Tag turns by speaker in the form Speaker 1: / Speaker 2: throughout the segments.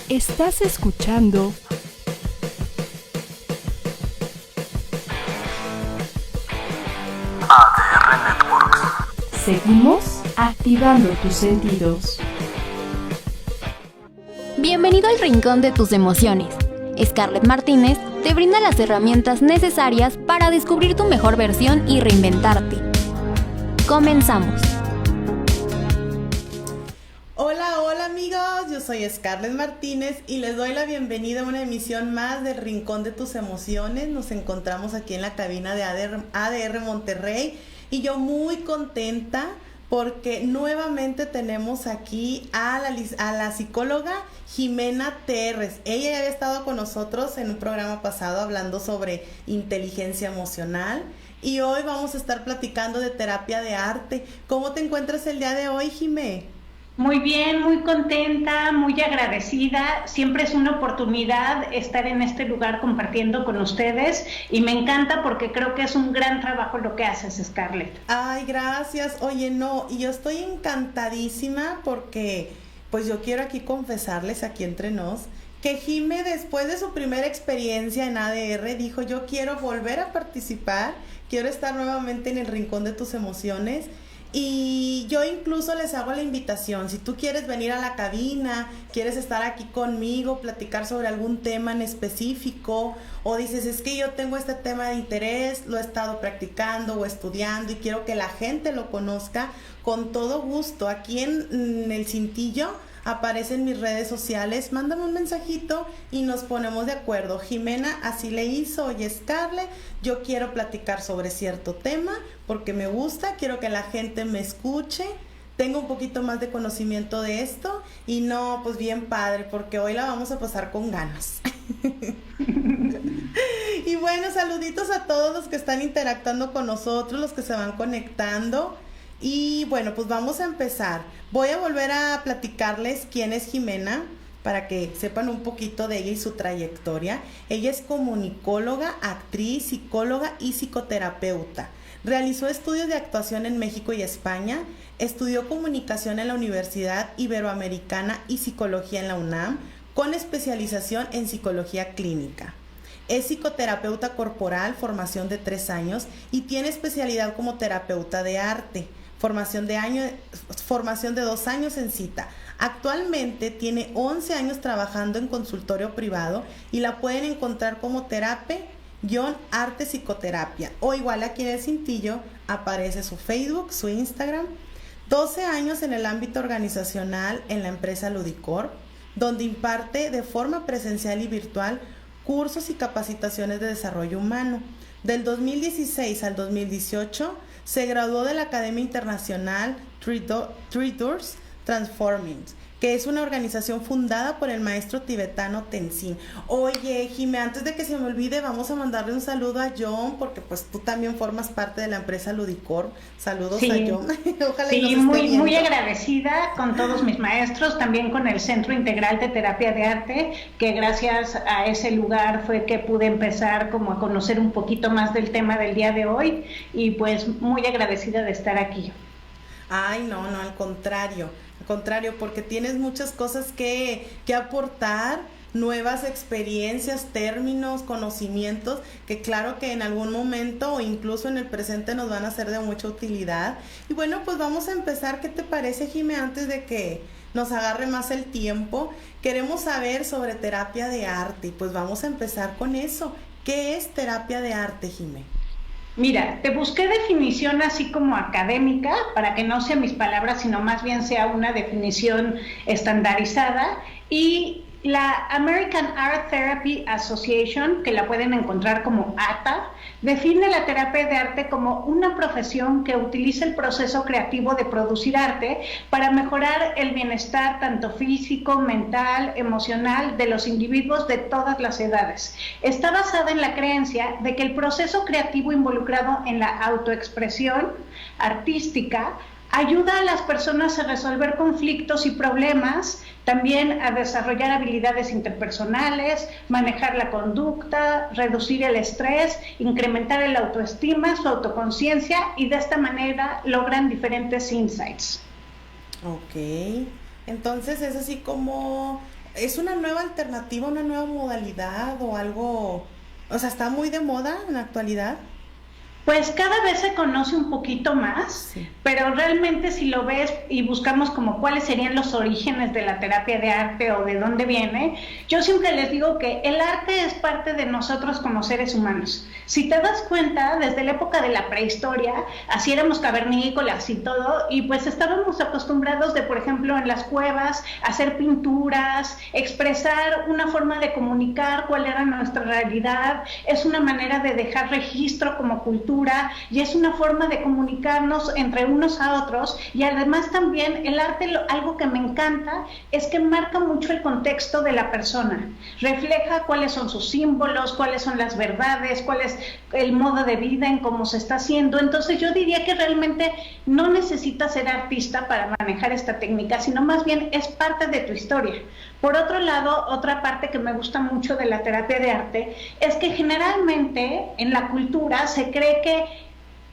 Speaker 1: Estás escuchando
Speaker 2: ADR Networks.
Speaker 1: Seguimos activando tus sentidos.
Speaker 3: Bienvenido al Rincón de tus Emociones. Scarlett Martínez te brinda las herramientas necesarias para descubrir tu mejor versión y reinventarte. Comenzamos.
Speaker 4: Hola amigos, yo soy Scarlett Martínez y les doy la bienvenida a una emisión más del Rincón de tus Emociones. Nos encontramos aquí en la cabina de ADR Monterrey y yo muy contenta porque nuevamente tenemos aquí a la psicóloga Jimena Terres. Ella ya había estado con nosotros en un programa pasado hablando sobre inteligencia emocional y hoy vamos a estar platicando de terapia de arte. ¿Cómo te encuentras el día de hoy, Jimé?
Speaker 5: Muy bien, muy contenta, muy agradecida. Siempre es una oportunidad estar en este lugar compartiendo con ustedes y me encanta porque creo que es un gran trabajo lo que haces, Scarlett.
Speaker 4: Ay, gracias. Oye, no, y yo estoy encantadísima porque pues yo quiero aquí confesarles aquí entre nos que Jime, después de su primera experiencia en ADR, dijo: yo quiero volver a participar, quiero estar nuevamente en el Rincón de tus Emociones. Y yo incluso les hago la invitación: si tú quieres venir a la cabina, quieres estar aquí conmigo, platicar sobre algún tema en específico, o dices, es que yo tengo este tema de interés, lo he estado practicando o estudiando y quiero que la gente lo conozca, con todo gusto. Aquí en el cintillo aparecen mis redes sociales, mándame un mensajito y nos ponemos de acuerdo. Jimena así le hizo: oye, Scarlett, yo quiero platicar sobre cierto tema porque me gusta, quiero que la gente me escuche, tengo un poquito más de conocimiento de esto y no, pues bien padre, porque hoy la vamos a pasar con ganas. Y bueno, saluditos a todos los que están interactuando con nosotros, los que se van conectando. Y bueno, pues vamos a empezar. Voy a volver a platicarles quién es Jimena para que sepan un poquito de ella y su trayectoria. Ella es comunicóloga, actriz, psicóloga y psicoterapeuta. Realizó estudios de actuación en México y España. Estudió comunicación en la Universidad Iberoamericana y psicología en la UNAM, con especialización en psicología clínica. Es psicoterapeuta corporal, formación de 3 años y tiene especialidad como terapeuta de arte. Formación de 2 años en cita. Actualmente tiene 11 años trabajando en consultorio privado y la pueden encontrar como Terape-Arte Psicoterapia, o igual aquí en el cintillo aparece su Facebook, su Instagram. 12 años en el ámbito organizacional en la empresa Ludicorp, donde imparte de forma presencial y virtual cursos y capacitaciones de desarrollo humano. Del 2016 al 2018 se graduó de la Academia Internacional Three Doors Transforming, que es una organización fundada por el maestro tibetano Tenzin. Oye, Jimé, antes de que se me olvide, vamos a mandarle un saludo a John, porque pues tú también formas parte de la empresa Ludicorp. Saludos a John. Ojalá
Speaker 5: sí,
Speaker 4: y nos esté viendo.
Speaker 5: Muy agradecida con todos mis maestros, también con el Centro Integral de Terapia de Arte, que gracias a ese lugar fue que pude empezar como a conocer un poquito más del tema del día de hoy, y pues muy agradecida de estar aquí.
Speaker 4: Ay, no, al contrario, porque tienes muchas cosas que aportar, nuevas experiencias, términos, conocimientos, que claro que en algún momento o incluso en el presente nos van a ser de mucha utilidad. Y bueno, pues vamos a empezar. ¿Qué te parece, Jimé? Antes de que nos agarre más el tiempo, queremos saber sobre terapia de arte y pues vamos a empezar con eso. ¿Qué es terapia de arte, Jimé?
Speaker 5: Mira, te busqué definición así como académica, para que no sean mis palabras, sino más bien sea una definición estandarizada, y la American Art Therapy Association, que la pueden encontrar como ATA, define la terapia de arte como una profesión que utiliza el proceso creativo de producir arte para mejorar el bienestar tanto físico, mental, emocional de los individuos de todas las edades. Está basada en la creencia de que el proceso creativo involucrado en la autoexpresión artística ayuda a las personas a resolver conflictos y problemas, también a desarrollar habilidades interpersonales, manejar la conducta, reducir el estrés, incrementar el autoestima, su autoconciencia, y de esta manera logran diferentes insights.
Speaker 4: Ok, entonces es así como ¿es una nueva alternativa, una nueva modalidad o algo? O sea, ¿está muy de moda en la actualidad?
Speaker 5: Pues cada vez se conoce un poquito más, sí. Pero realmente si lo ves y buscamos como cuáles serían los orígenes de la terapia de arte o de dónde viene, yo siempre les digo que el arte es parte de nosotros como seres humanos. Si te das cuenta, desde la época de la prehistoria, así éramos cavernícolas y todo, y pues estábamos acostumbrados de, por ejemplo, en las cuevas, hacer pinturas, expresar una forma de comunicar cuál era nuestra realidad, es una manera de dejar registro como cultura, y es una forma de comunicarnos entre unos a otros, y además también el arte, algo que me encanta es que marca mucho el contexto de la persona, refleja cuáles son sus símbolos, cuáles son las verdades, cuál es el modo de vida en cómo se está haciendo. Entonces yo diría que realmente no necesitas ser artista para manejar esta técnica, sino más bien es parte de tu historia. Por otro lado, otra parte que me gusta mucho de la terapia de arte es que generalmente en la cultura se cree que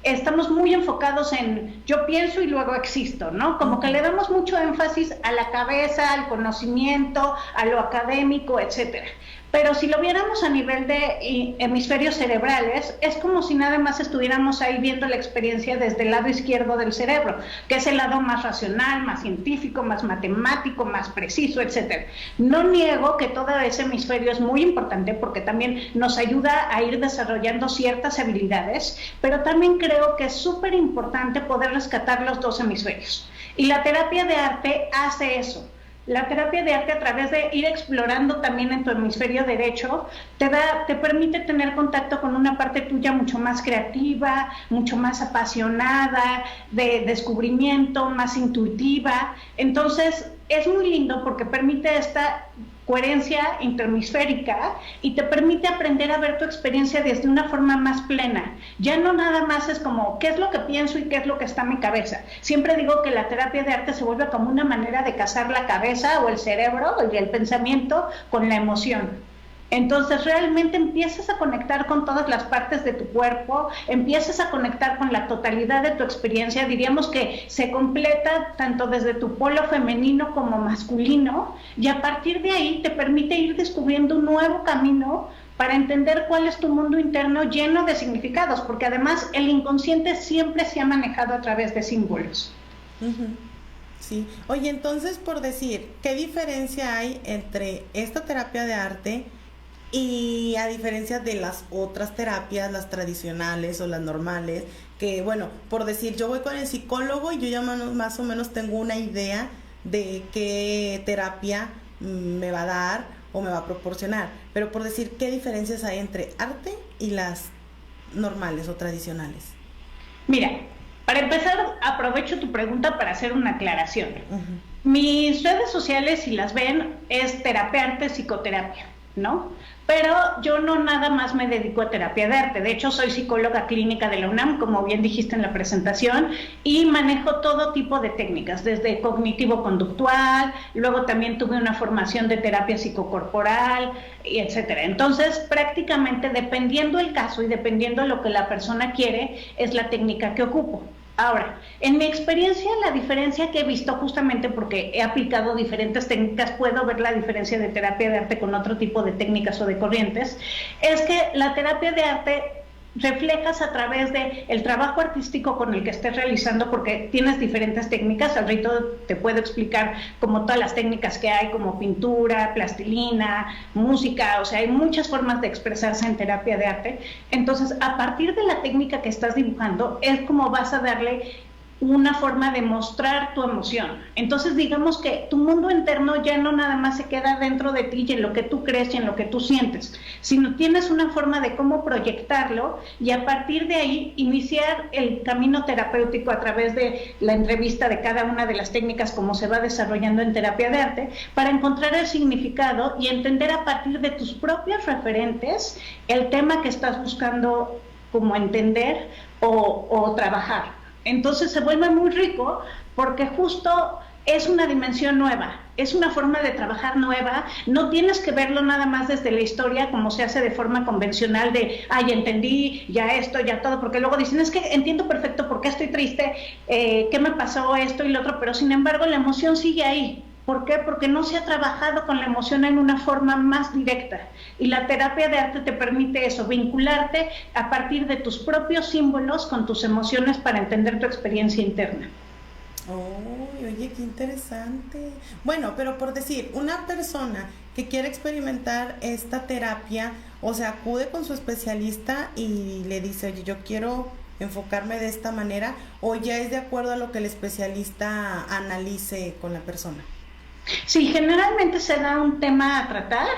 Speaker 5: estamos muy enfocados en yo pienso y luego existo, ¿no? Como que le damos mucho énfasis a la cabeza, al conocimiento, a lo académico, etcétera. Pero si lo viéramos a nivel de hemisferios cerebrales, es como si nada más estuviéramos ahí viendo la experiencia desde el lado izquierdo del cerebro, que es el lado más racional, más científico, más matemático, más preciso, etc. No niego que todo ese hemisferio es muy importante porque también nos ayuda a ir desarrollando ciertas habilidades, pero también creo que es súper importante poder rescatar los dos hemisferios. Y la terapia de arte hace eso. La terapia de arte, a través de ir explorando también en tu hemisferio derecho, te permite tener contacto con una parte tuya mucho más creativa, mucho más apasionada, de descubrimiento, más intuitiva. Entonces, es muy lindo porque permite esta coherencia interhemisférica y te permite aprender a ver tu experiencia desde una forma más plena. Ya no nada más es como qué es lo que pienso y qué es lo que está en mi cabeza. Siempre digo que la terapia de arte se vuelve como una manera de casar la cabeza o el cerebro y el pensamiento con la emoción. Entonces realmente empiezas a conectar con todas las partes de tu cuerpo, empiezas a conectar con la totalidad de tu experiencia. Diríamos que se completa tanto desde tu polo femenino como masculino, y a partir de ahí te permite ir descubriendo un nuevo camino para entender cuál es tu mundo interno lleno de significados, porque además el inconsciente siempre se ha manejado a través de símbolos.
Speaker 4: Uh-huh. Sí. Oye, entonces, por decir, ¿qué diferencia hay entre esta terapia de arte y a diferencia de las otras terapias, las tradicionales o las normales? Que bueno, por decir, yo voy con el psicólogo y yo ya más o menos tengo una idea de qué terapia me va a dar o me va a proporcionar, pero por decir, ¿qué diferencias hay entre arte y las normales o tradicionales?
Speaker 5: Mira, para empezar, aprovecho tu pregunta para hacer una aclaración. Uh-huh. Mis redes sociales, si las ven, es terapia arte psicoterapia, ¿no? Pero yo no nada más me dedico a terapia de arte. De hecho, soy psicóloga clínica de la UNAM, como bien dijiste en la presentación, y manejo todo tipo de técnicas, desde cognitivo-conductual, luego también tuve una formación de terapia psicocorporal, etcétera. Entonces, prácticamente dependiendo el caso y dependiendo lo que la persona quiere, es la técnica que ocupo. Ahora, en mi experiencia, la diferencia que he visto, justamente porque he aplicado diferentes técnicas, puedo ver la diferencia de terapia de arte con otro tipo de técnicas o de corrientes, es que la terapia de arte reflejas a través de el trabajo artístico con el que estés realizando, porque tienes diferentes técnicas. Al rito te puedo explicar como todas las técnicas que hay, como pintura, plastilina, música, o sea, hay muchas formas de expresarse en terapia de arte. Entonces, a partir de la técnica que estás dibujando, es como vas a darle una forma de mostrar tu emoción. Entonces, digamos que tu mundo interno ya no nada más se queda dentro de ti y en lo que tú crees y en lo que tú sientes, sino tienes una forma de cómo proyectarlo y a partir de ahí iniciar el camino terapéutico a través de la entrevista de cada una de las técnicas, como se va desarrollando en terapia de arte, para encontrar el significado y entender a partir de tus propios referentes el tema que estás buscando como entender o trabajar. Entonces se vuelve muy rico porque justo es una dimensión nueva, es una forma de trabajar nueva. No tienes que verlo nada más desde la historia como se hace de forma convencional de, ay, entendí, ya esto, ya todo, porque luego dicen, es que entiendo perfecto por qué estoy triste, qué me pasó esto y lo otro, pero sin embargo la emoción sigue ahí. ¿Por qué? Porque no se ha trabajado con la emoción en una forma más directa. Y la terapia de arte te permite eso, vincularte a partir de tus propios símbolos con tus emociones para entender tu experiencia interna.
Speaker 4: Oh, oye, qué interesante. Bueno, pero por decir, una persona que quiere experimentar esta terapia, o sea, acude con su especialista y le dice, oye, yo quiero enfocarme de esta manera, o ya es de acuerdo a lo que el especialista analice con la persona.
Speaker 5: Sí, generalmente se da un tema a tratar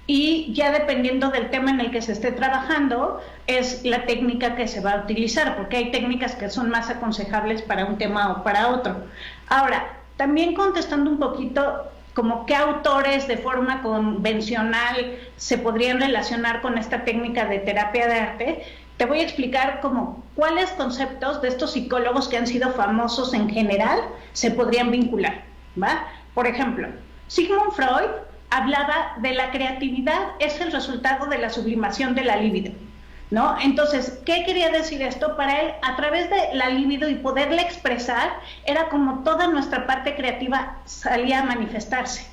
Speaker 5: y ya dependiendo del tema en el que se esté trabajando es la técnica que se va a utilizar, porque hay técnicas que son más aconsejables para un tema o para otro. Ahora, también contestando un poquito como qué autores de forma convencional se podrían relacionar con esta técnica de terapia de arte, te voy a explicar como cuáles conceptos de estos psicólogos que han sido famosos en general se podrían vincular, ¿va? Por ejemplo, Sigmund Freud hablaba de la creatividad es el resultado de la sublimación de la libido, ¿no? Entonces, ¿qué quería decir esto? Para él, a través de la libido y poderla expresar, era como toda nuestra parte creativa salía a manifestarse.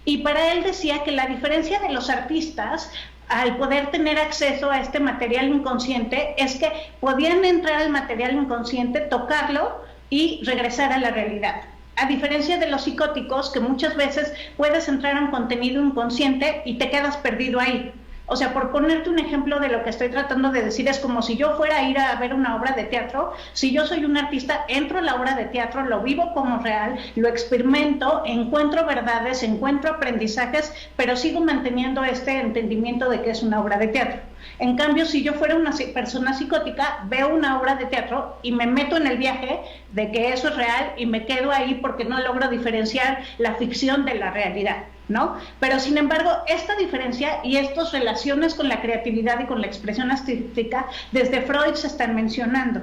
Speaker 5: Y para él decía que la diferencia de los artistas al poder tener acceso a este material inconsciente es que podían entrar al material inconsciente, tocarlo y regresar a la realidad. A diferencia de los psicóticos, que muchas veces puedes entrar a un contenido inconsciente y te quedas perdido ahí. O sea, por ponerte un ejemplo de lo que estoy tratando de decir, es como si yo fuera a ir a ver una obra de teatro. Si yo soy un artista, entro a la obra de teatro, lo vivo como real, lo experimento, encuentro verdades, encuentro aprendizajes, pero sigo manteniendo este entendimiento de que es una obra de teatro. En cambio, si yo fuera una persona psicótica, veo una obra de teatro y me meto en el viaje de que eso es real y me quedo ahí porque no logro diferenciar la ficción de la realidad, ¿no? Pero sin embargo, esta diferencia y estas relaciones con la creatividad y con la expresión artística desde Freud se están mencionando.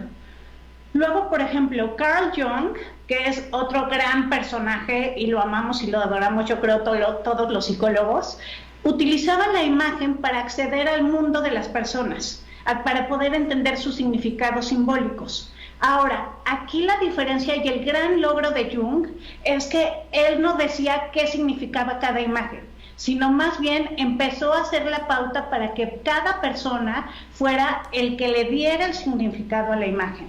Speaker 5: Luego, por ejemplo, Carl Jung, que es otro gran personaje y lo amamos y lo adoramos, yo creo, todos los psicólogos, utilizaba la imagen para acceder al mundo de las personas, para poder entender sus significados simbólicos. Ahora, aquí la diferencia y el gran logro de Jung es que él no decía qué significaba cada imagen, sino más bien empezó a hacer la pauta para que cada persona fuera el que le diera el significado a la imagen.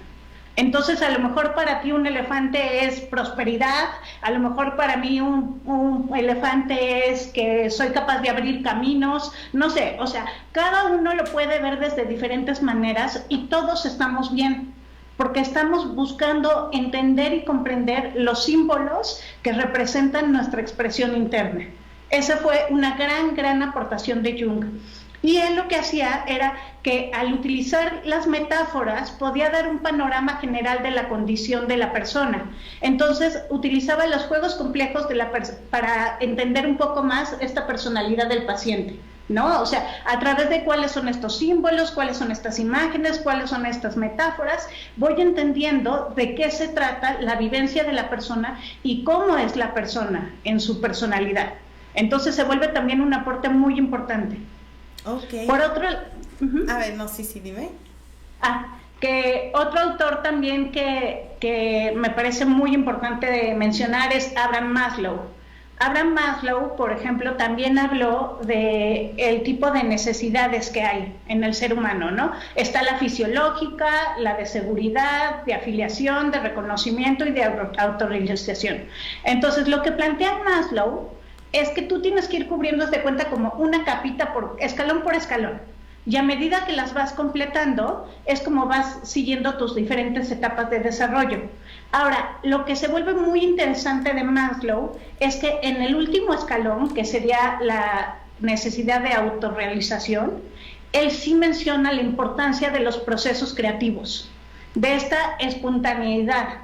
Speaker 5: Entonces, a lo mejor para ti un elefante es prosperidad, a lo mejor para mí un elefante es que soy capaz de abrir caminos, no sé, o sea, cada uno lo puede ver desde diferentes maneras y todos estamos bien, porque estamos buscando entender y comprender los símbolos que representan nuestra expresión interna. Esa fue una gran aportación de Jung. Y él lo que hacía era que al utilizar las metáforas podía dar un panorama general de la condición de la persona. Entonces utilizaba los juegos complejos para entender un poco más esta personalidad del paciente, ¿no? O sea, a través de cuáles son estos símbolos, cuáles son estas imágenes, cuáles son estas metáforas, voy entendiendo de qué se trata la vivencia de la persona y cómo es la persona en su personalidad. Entonces se vuelve también un aporte muy importante.
Speaker 4: Okay.
Speaker 5: Por otro,
Speaker 4: a ver, no, sí, dime.
Speaker 5: Que otro autor también que me parece muy importante de mencionar es Abraham Maslow. Abraham Maslow, por ejemplo, también habló de el tipo de necesidades que hay en el ser humano, ¿no? Está la fisiológica, la de seguridad, de afiliación, de reconocimiento y de autorrealización. Entonces, lo que plantea Maslow es que tú tienes que ir cubriendo de cuenta como una capita por escalón, y a medida que las vas completando es como vas siguiendo tus diferentes etapas de desarrollo. Ahora, lo que se vuelve muy interesante de Maslow es que en el último escalón, que sería la necesidad de autorrealización, él sí menciona la importancia de los procesos creativos, de esta espontaneidad,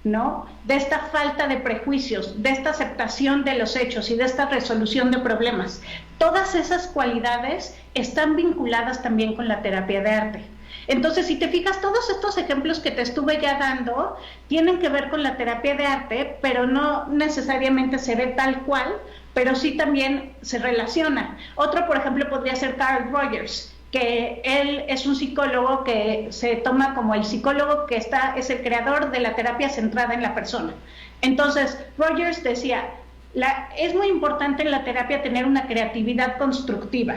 Speaker 5: ¿no? De esta falta de prejuicios, de esta aceptación de los hechos y de esta resolución de problemas. Todas esas cualidades están vinculadas también con la terapia de arte. Entonces, si te fijas, todos estos ejemplos que te estuve ya dando tienen que ver con la terapia de arte, pero no necesariamente se ve tal cual, pero sí también se relaciona. Otro, por ejemplo, podría ser Carl Rogers, que él es un psicólogo que se toma como el psicólogo que es el creador de la terapia centrada en la persona. Entonces, Rogers decía, es muy importante en la terapia tener una creatividad constructiva.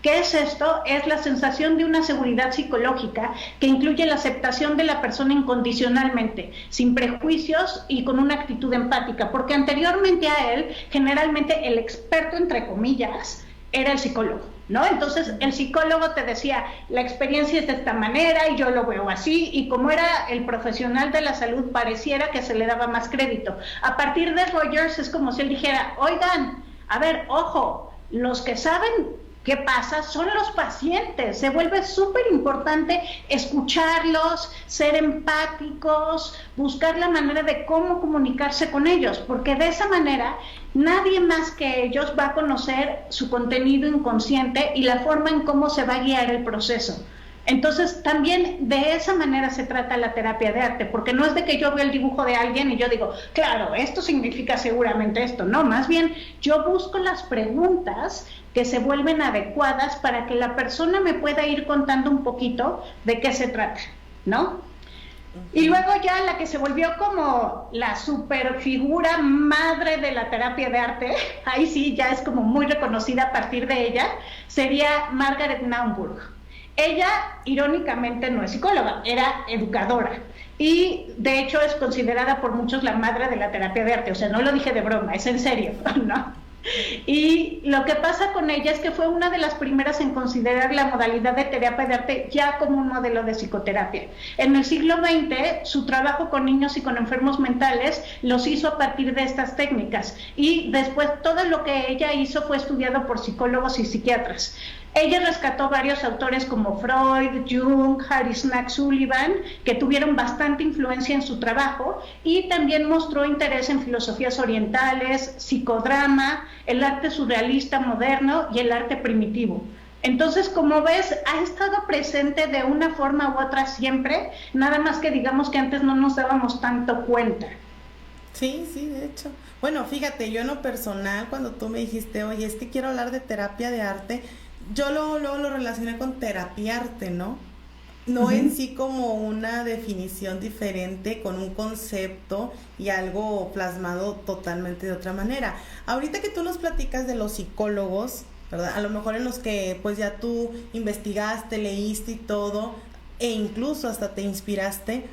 Speaker 5: ¿Qué es esto? Es la sensación de una seguridad psicológica que incluye la aceptación de la persona incondicionalmente, sin prejuicios y con una actitud empática, porque anteriormente a él, generalmente el experto, entre comillas, era el psicólogo, ¿no? Entonces el psicólogo te decía, la experiencia es de esta manera y yo lo veo así, y como era el profesional de la salud, pareciera que se le daba más crédito. A partir de Rogers es como si él dijera, oigan, a ver, ojo, los que saben ¿qué pasa? Son los pacientes. Se vuelve súper importante escucharlos, ser empáticos, buscar la manera de cómo comunicarse con ellos, porque de esa manera nadie más que ellos va a conocer su contenido inconsciente y la forma en cómo se va a guiar el proceso. Entonces, también de esa manera se trata la terapia de arte, porque no es de que yo veo el dibujo de alguien y yo digo, claro, esto significa seguramente esto. No, más bien yo busco las preguntas que se vuelven adecuadas para que la persona me pueda ir contando un poquito de qué se trata, ¿no? Y luego ya la que se volvió como la super figura madre de la terapia de arte, ahí sí ya es como muy reconocida a partir de ella, sería Margaret Naumburg. Ella, irónicamente, no es psicóloga, era educadora y de hecho es considerada por muchos la madre de la terapia de arte, o sea, no lo dije de broma, es en serio, ¿no? Y lo que pasa con ella es que fue una de las primeras en considerar la modalidad de terapia de arte ya como un modelo de psicoterapia. En el siglo XX, su trabajo con niños y con enfermos mentales los hizo a partir de estas técnicas y después todo lo que ella hizo fue estudiado por psicólogos y psiquiatras. Ella rescató varios autores como Freud, Jung, Harry Snack Sullivan, que tuvieron bastante influencia en su trabajo, y también mostró interés en filosofías orientales, psicodrama, el arte surrealista moderno y el arte primitivo. Entonces, como ves, ha estado presente de una forma u otra siempre, nada más que digamos que antes no nos dábamos tanto cuenta.
Speaker 4: Sí, de hecho. Bueno, fíjate, yo en lo personal, cuando tú me dijiste, oye, es que quiero hablar de terapia de arte, yo luego lo relacioné con terapiarte, ¿no? No en sí como una definición diferente, con un concepto y algo plasmado totalmente de otra manera. Ahorita que tú nos platicas de los psicólogos, ¿verdad? A lo mejor en los que pues ya tú investigaste, leíste y todo, e incluso hasta te inspiraste,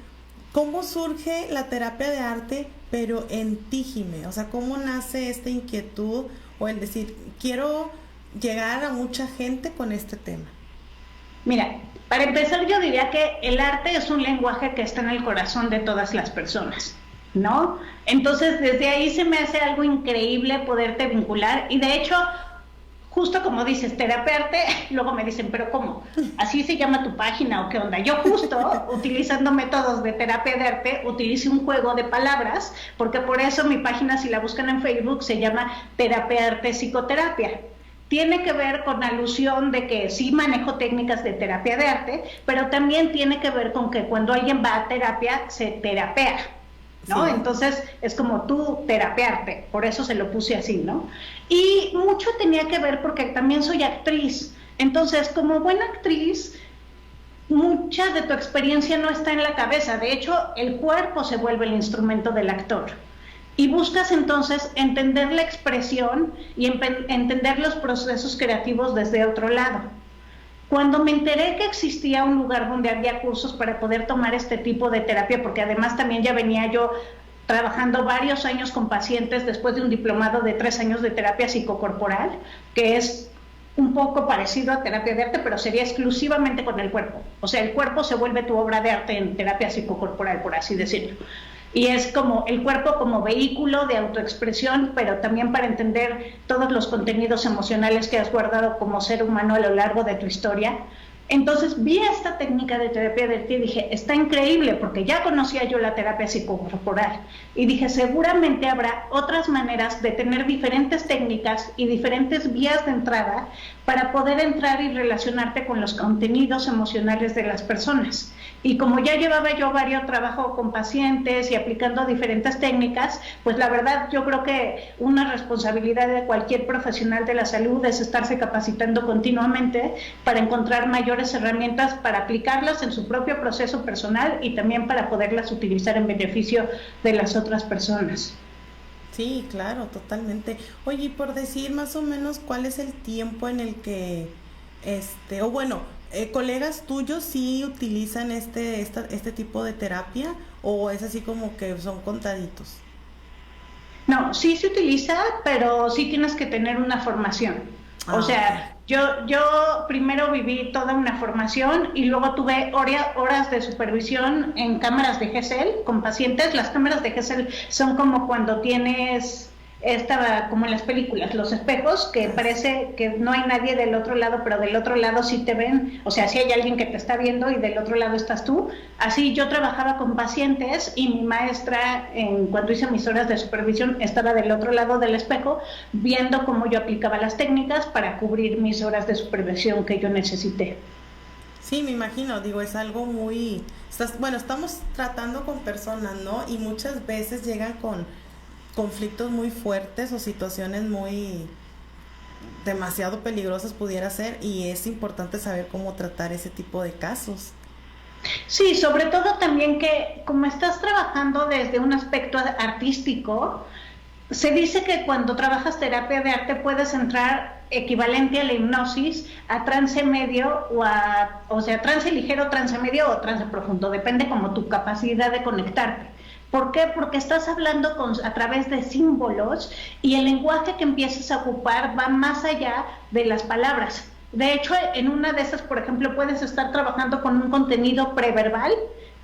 Speaker 4: ¿cómo surge la terapia de arte, pero en ti, Jimé? O sea, ¿cómo nace esta inquietud o el decir, quiero llegar a mucha gente con este tema?
Speaker 5: Mira, para empezar yo diría que el arte es un lenguaje que está en el corazón de todas las personas, ¿no? Entonces desde ahí se me hace algo increíble poderte vincular y de hecho, justo como dices, terapiarte, luego me dicen, ¿pero cómo? ¿Así se llama tu página o qué onda? Yo justo, utilizando métodos de terapia de arte, utilicé un juego de palabras, porque por eso mi página, si la buscan en Facebook, se llama Terapia Arte Psicoterapia. Tiene que ver con alusión de que sí manejo técnicas de terapia de arte, pero también tiene que ver con que cuando alguien va a terapia, se terapea, ¿no? Sí. Entonces es como tú terapearte, por eso se lo puse así, ¿no? Y mucho tenía que ver porque también soy actriz, entonces como buena actriz, mucha de tu experiencia no está en la cabeza, de hecho el cuerpo se vuelve el instrumento del actor. Y buscas entonces entender la expresión y entender los procesos creativos desde otro lado. Cuando me enteré que existía un lugar donde había cursos para poder tomar este tipo de terapia, porque además también ya venía yo trabajando varios años con pacientes después de un diplomado de 3 años de terapia psicocorporal, que es un poco parecido a terapia de arte, pero sería exclusivamente con el cuerpo. O sea, el cuerpo se vuelve tu obra de arte en terapia psicocorporal, por así decirlo. Y es como el cuerpo como vehículo de autoexpresión, pero también para entender todos los contenidos emocionales que has guardado como ser humano a lo largo de tu historia. Entonces vi esta técnica de terapia de arte y dije, está increíble, porque ya conocía yo la terapia psicocorporal. Y dije, seguramente habrá otras maneras de tener diferentes técnicas y diferentes vías de entrada para poder entrar y relacionarte con los contenidos emocionales de las personas. Y como ya llevaba yo varios trabajos con pacientes y aplicando diferentes técnicas, pues la verdad yo creo que una responsabilidad de cualquier profesional de la salud es estarse capacitando continuamente para encontrar mayores herramientas para aplicarlas en su propio proceso personal y también para poderlas utilizar en beneficio de las otras personas.
Speaker 4: Sí, claro, totalmente. Oye, y por decir más o menos cuál es el tiempo en el que, o bueno, colegas tuyos sí utilizan este tipo de terapia o es así como que son contaditos.
Speaker 5: No, sí se utiliza, pero sí tienes que tener una formación. O
Speaker 4: Ah, ok.
Speaker 5: sea, yo primero viví toda una formación y luego tuve horas de supervisión en cámaras de GESEL con pacientes. Las cámaras de GESEL son como cuando tienes, como en las películas, los espejos, que parece que no hay nadie del otro lado, pero del otro lado sí te ven. O sea, sí hay alguien que te está viendo y del otro lado estás tú. Así yo trabajaba con pacientes y mi maestra, cuando hice mis horas de supervisión, estaba del otro lado del espejo viendo cómo yo aplicaba las técnicas para cubrir mis horas de supervisión que yo necesité.
Speaker 4: Sí, me imagino, digo, es algo bueno, estamos tratando con personas, ¿no? Y muchas veces llegan con conflictos muy fuertes o situaciones muy demasiado peligrosas pudiera ser y es importante saber cómo tratar ese tipo de casos.
Speaker 5: Sí, sobre todo también que como estás trabajando desde un aspecto artístico, se dice que cuando trabajas terapia de arte puedes entrar equivalente a la hipnosis, a trance medio o sea, trance ligero, trance medio o trance profundo, depende como tu capacidad de conectarte. ¿Por qué? Porque estás hablando a través de símbolos y el lenguaje que empiezas a ocupar va más allá de las palabras. De hecho, en una de esas, por ejemplo, puedes estar trabajando con un contenido preverbal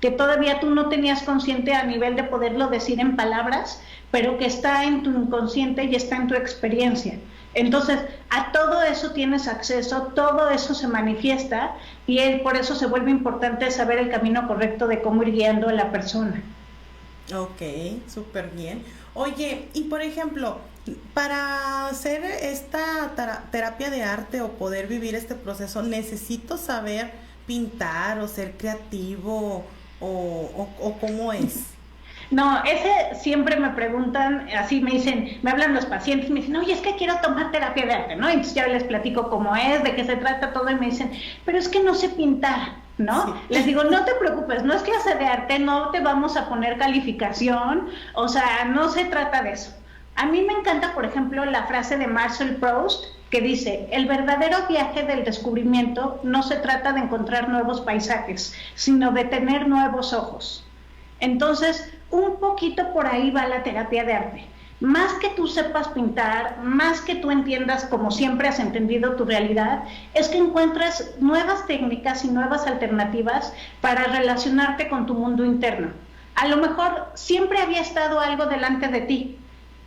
Speaker 5: que todavía tú no tenías consciente a nivel de poderlo decir en palabras, pero que está en tu inconsciente y está en tu experiencia. Entonces, a todo eso tienes acceso, todo eso se manifiesta y por eso se vuelve importante saber el camino correcto de cómo ir guiando a la persona.
Speaker 4: Ok, súper bien. Oye, y por ejemplo, para hacer esta terapia de arte o poder vivir este proceso, ¿necesito saber pintar o ser creativo o cómo es?
Speaker 5: No, ese siempre me preguntan, así me dicen, me hablan los pacientes, me dicen, oye, es que quiero tomar terapia de arte, ¿no? Entonces ya les platico cómo es, de qué se trata todo, y me dicen, pero es que no sé pintar, ¿no? Sí. Les digo, no te preocupes, no es clase de arte, no te vamos a poner calificación, o sea, no se trata de eso. A mí me encanta, por ejemplo, la frase de Marcel Proust, que dice, el verdadero viaje del descubrimiento no se trata de encontrar nuevos paisajes, sino de tener nuevos ojos. Entonces, un poquito por ahí va la terapia de arte. Más que tú sepas pintar, más que tú entiendas como siempre has entendido tu realidad, es que encuentres nuevas técnicas y nuevas alternativas para relacionarte con tu mundo interno. A lo mejor siempre había estado algo delante de ti,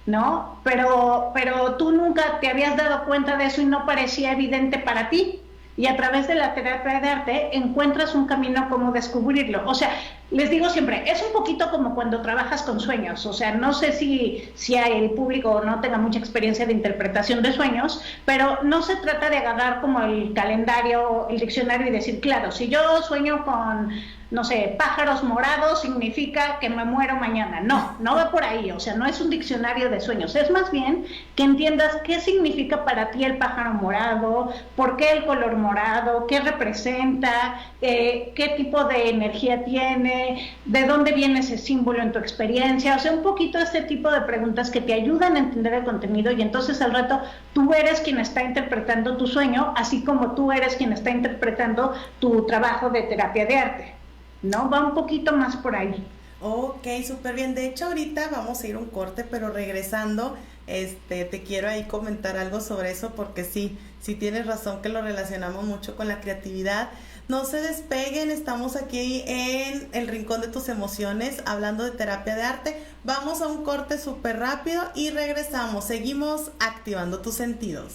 Speaker 5: ¿no? Pero tú nunca te habías dado cuenta de eso y no parecía evidente para ti. Y a través de la terapia de arte encuentras un camino como descubrirlo. O sea, les digo siempre, es un poquito como cuando trabajas con sueños. O sea, no sé si el público no tenga mucha experiencia de interpretación de sueños, pero no se trata de agarrar como el calendario, el diccionario y decir, claro, si yo sueño con, no sé, pájaros morados, significa que me muero mañana. No va por ahí. O sea, no es un diccionario de sueños. Es más bien que entiendas qué significa para ti el pájaro morado, por qué el color morado, qué representa, qué tipo de energía tiene, de dónde viene ese símbolo en tu experiencia. O sea, un poquito este tipo de preguntas que te ayudan a entender el contenido y entonces al rato tú eres quien está interpretando tu sueño, así como tú eres quien está interpretando tu trabajo de terapia de arte. ¿No? Va un poquito más por ahí.
Speaker 4: Ok, súper bien. De hecho, ahorita vamos a ir a un corte, pero regresando, te quiero ahí comentar algo sobre eso, porque sí tienes razón que lo relacionamos mucho con la creatividad. No se despeguen, estamos aquí en el Rincón de tus Emociones, hablando de terapia de arte. Vamos a un corte súper rápido y regresamos. Seguimos activando tus sentidos.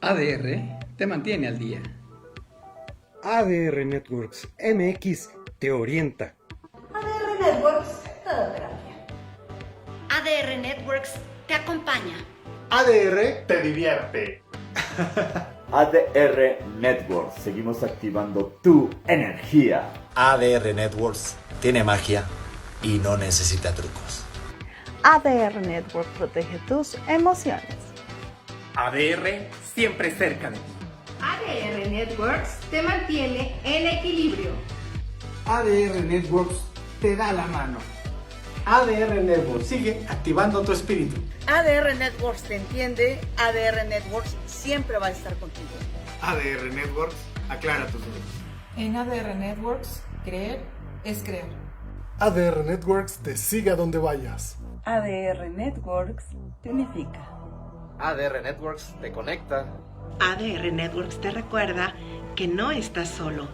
Speaker 6: ADR te mantiene al día.
Speaker 7: ADR Networks MX te orienta.
Speaker 8: ADR Networks te da terapia.
Speaker 9: ADR Networks te acompaña.
Speaker 10: ADR te divierte.
Speaker 11: ADR Networks, seguimos activando tu energía.
Speaker 12: ADR Networks tiene magia y no necesita trucos.
Speaker 13: ADR Networks protege tus emociones.
Speaker 10: ADR siempre cerca de ti.
Speaker 9: ADR Networks te mantiene en equilibrio.
Speaker 13: ADR Networks te da la mano.
Speaker 10: ADR Networks sigue activando tu espíritu.
Speaker 8: ADR Networks te entiende. ADR Networks siempre va a estar contigo.
Speaker 13: ADR Networks aclara tus dudas.
Speaker 14: En ADR Networks, creer es creer.
Speaker 15: ADR Networks te sigue a donde vayas.
Speaker 16: ADR Networks te unifica.
Speaker 17: ADR Networks te conecta.
Speaker 18: ADR Networks te recuerda que no estás solo.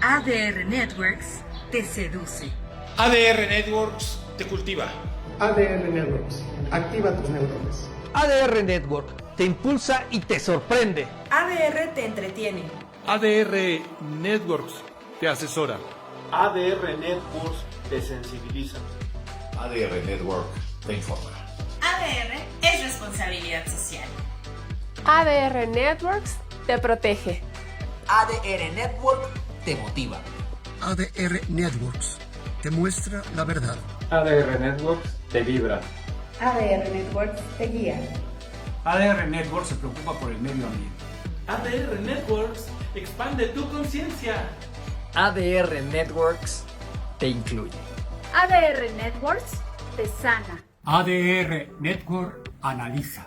Speaker 9: ADR Networks te seduce.
Speaker 19: ADR Networks te cultiva.
Speaker 10: ADR Networks activa tus neuronas.
Speaker 20: ADR Network te impulsa y te sorprende.
Speaker 8: ADR te entretiene.
Speaker 19: ADR Networks te asesora.
Speaker 10: ADR Networks te sensibiliza.
Speaker 12: ADR Network te informa.
Speaker 9: ADR es responsabilidad social.
Speaker 21: ADR Networks te protege.
Speaker 22: ADR Network te motiva.
Speaker 23: ADR Networks te muestra la verdad.
Speaker 24: ADR Networks te vibra.
Speaker 8: ADR Networks te guía.
Speaker 25: ADR Networks se preocupa por el medio ambiente.
Speaker 26: ADR Networks expande tu conciencia.
Speaker 27: ADR Networks te incluye.
Speaker 28: ADR Networks te sana.
Speaker 25: ADR Network analiza.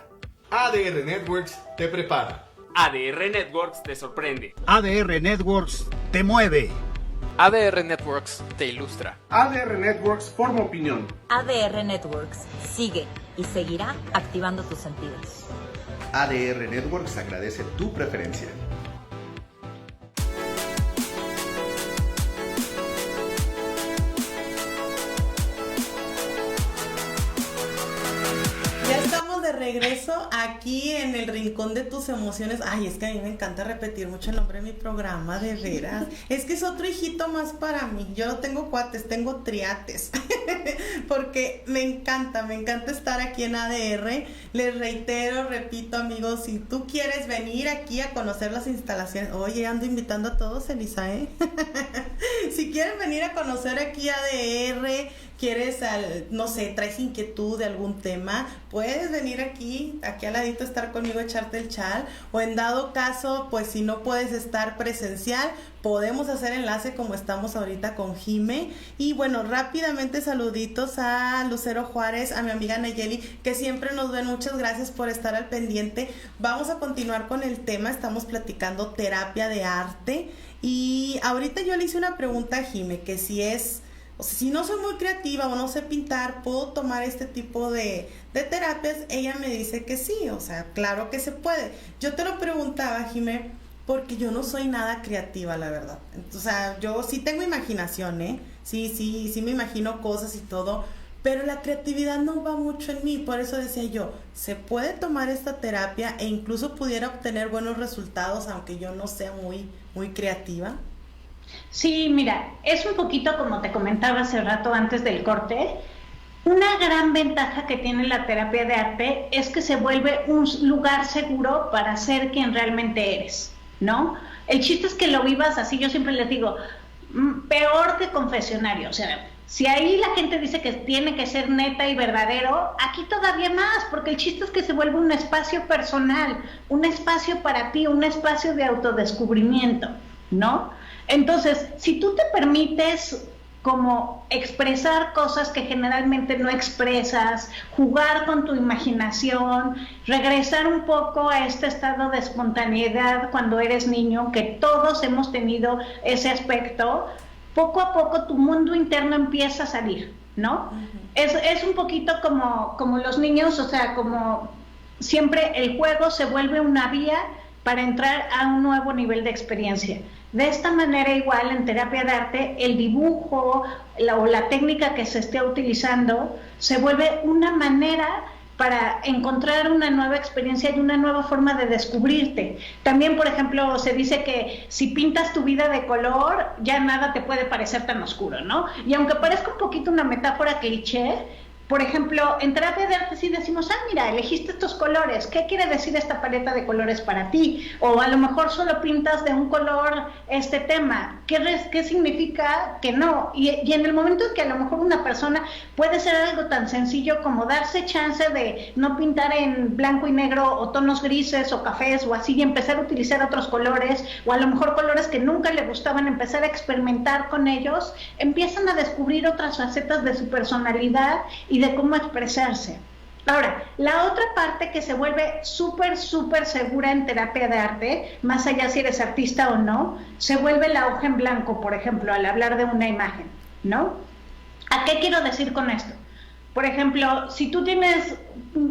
Speaker 10: ADR Networks te prepara.
Speaker 29: ADR Networks te sorprende.
Speaker 30: ADR Networks te mueve.
Speaker 29: ADR Networks te ilustra.
Speaker 10: ADR Networks forma opinión.
Speaker 31: ADR Networks sigue y seguirá activando tus sentidos.
Speaker 12: ADR Networks agradece tu preferencia.
Speaker 4: Ya estamos de regreso aquí en el rincón de tus emociones. Ay, es que a mí me encanta repetir mucho el nombre de mi programa, de veras. Es que es otro hijito más para mí. Yo no tengo cuates, tengo triates. Porque me encanta estar aquí en ADR. Les reitero, repito, amigos, si tú quieres venir aquí a conocer las instalaciones. Oye, ando invitando a todos, Elisa, ¿eh? Si quieren venir a conocer aquí ADR, quieres, no sé, traes inquietud de algún tema, puedes venir aquí al ladito, estar conmigo, echarte el chal, o en dado caso, pues si no puedes estar presencial, podemos hacer enlace como estamos ahorita con Jime. Y bueno, rápidamente saluditos a Lucero Juárez, a mi amiga Nayeli, que siempre nos ven. Muchas gracias por estar al pendiente. Vamos a continuar con el tema, estamos platicando terapia de arte. Y ahorita yo le hice una pregunta a Jime, que si no soy muy creativa o no sé pintar, ¿puedo tomar este tipo de terapias? Ella me dice que sí, o sea, claro que se puede. Yo te lo preguntaba, Jime, porque yo no soy nada creativa, la verdad. O sea, yo sí tengo imaginación, ¿eh? Sí me imagino cosas y todo, pero la creatividad no va mucho en mí. Por eso decía yo, ¿se puede tomar esta terapia e incluso pudiera obtener buenos resultados aunque yo no sea muy creativa?
Speaker 5: Sí, mira, es un poquito como te comentaba hace rato antes del corte. Una gran ventaja que tiene la terapia de arte es que se vuelve un lugar seguro para ser quien realmente eres, ¿no? El chiste es que lo vivas así. Yo siempre les digo, peor que confesionario. O sea, si ahí la gente dice que tiene que ser neta y verdadero, aquí todavía más, porque el chiste es que se vuelve un espacio personal, un espacio para ti, un espacio de autodescubrimiento, ¿no? Entonces, si tú te permites como expresar cosas que generalmente no expresas, jugar con tu imaginación, regresar un poco a este estado de espontaneidad cuando eres niño, que todos hemos tenido ese aspecto, poco a poco tu mundo interno empieza a salir, ¿no? Uh-huh. Es un poquito como los niños, o sea, como siempre el juego se vuelve una vía para entrar a un nuevo nivel de experiencia. De esta manera, igual en terapia de arte, el dibujo o la técnica que se esté utilizando se vuelve una manera para encontrar una nueva experiencia y una nueva forma de descubrirte. También, por ejemplo, se dice que si pintas tu vida de color, ya nada te puede parecer tan oscuro, ¿no? Y aunque parezca un poquito una metáfora cliché, Por ejemplo, en terapia de arte sí decimos, mira, elegiste estos colores, ¿qué quiere decir esta paleta de colores para ti? O a lo mejor solo pintas de un color este tema, ¿qué significa que no? Y en el momento en que a lo mejor una persona puede ser algo tan sencillo como darse chance de no pintar en blanco y negro o tonos grises o cafés o así y empezar a utilizar otros colores, o a lo mejor colores que nunca le gustaban, empezar a experimentar con ellos, empiezan a descubrir otras facetas de su personalidad y de cómo expresarse. Ahora, la otra parte que se vuelve súper segura en terapia de arte, más allá si eres artista o no, se vuelve la hoja en blanco, por ejemplo, al hablar de una imagen, ¿no? ¿A qué quiero decir con esto? Por ejemplo, si tú tienes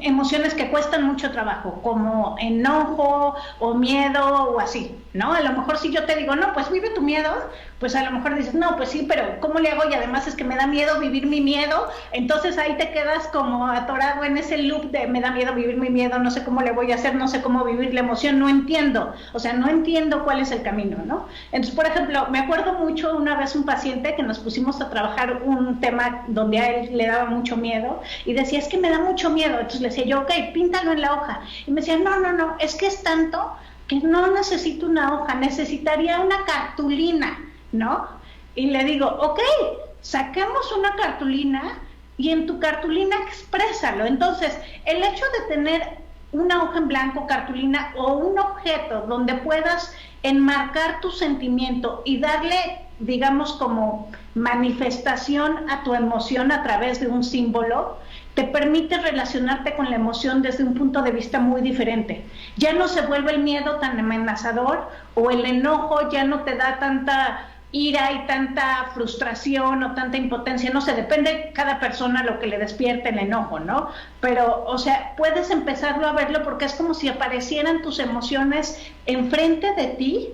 Speaker 5: emociones que cuestan mucho trabajo, como enojo o miedo o así, ¿no? A lo mejor si yo te digo, no, pues vive tu miedo, pues a lo mejor dices, no, pues sí, pero ¿cómo le hago? Y además es que me da miedo vivir mi miedo, entonces ahí te quedas como atorado en ese loop de me da miedo vivir mi miedo, no sé cómo le voy a hacer, no sé cómo vivir la emoción, no entiendo, o sea, no entiendo cuál es el camino, ¿no? Entonces, por ejemplo, me acuerdo mucho una vez un paciente que nos pusimos a trabajar un tema donde a él le daba mucho miedo y decía, es que me da mucho miedo, entonces le decía yo, ok, píntalo en la hoja, y me decía, no, es que es tanto que no necesito una hoja, necesitaría una cartulina, ¿no? Y le digo, ok, saquemos una cartulina y en tu cartulina exprésalo. Entonces, el hecho de tener una hoja en blanco, cartulina o un objeto donde puedas enmarcar tu sentimiento y darle, digamos, como manifestación a tu emoción a través de un símbolo, te permite relacionarte con la emoción desde un punto de vista muy diferente. Ya no se vuelve el miedo tan amenazador o el enojo ya no te da tanta ira y tanta frustración o tanta impotencia, no sé, depende de cada persona lo que le despierte el enojo, ¿no? Pero, o sea, puedes empezarlo a verlo porque es como si aparecieran tus emociones enfrente de ti,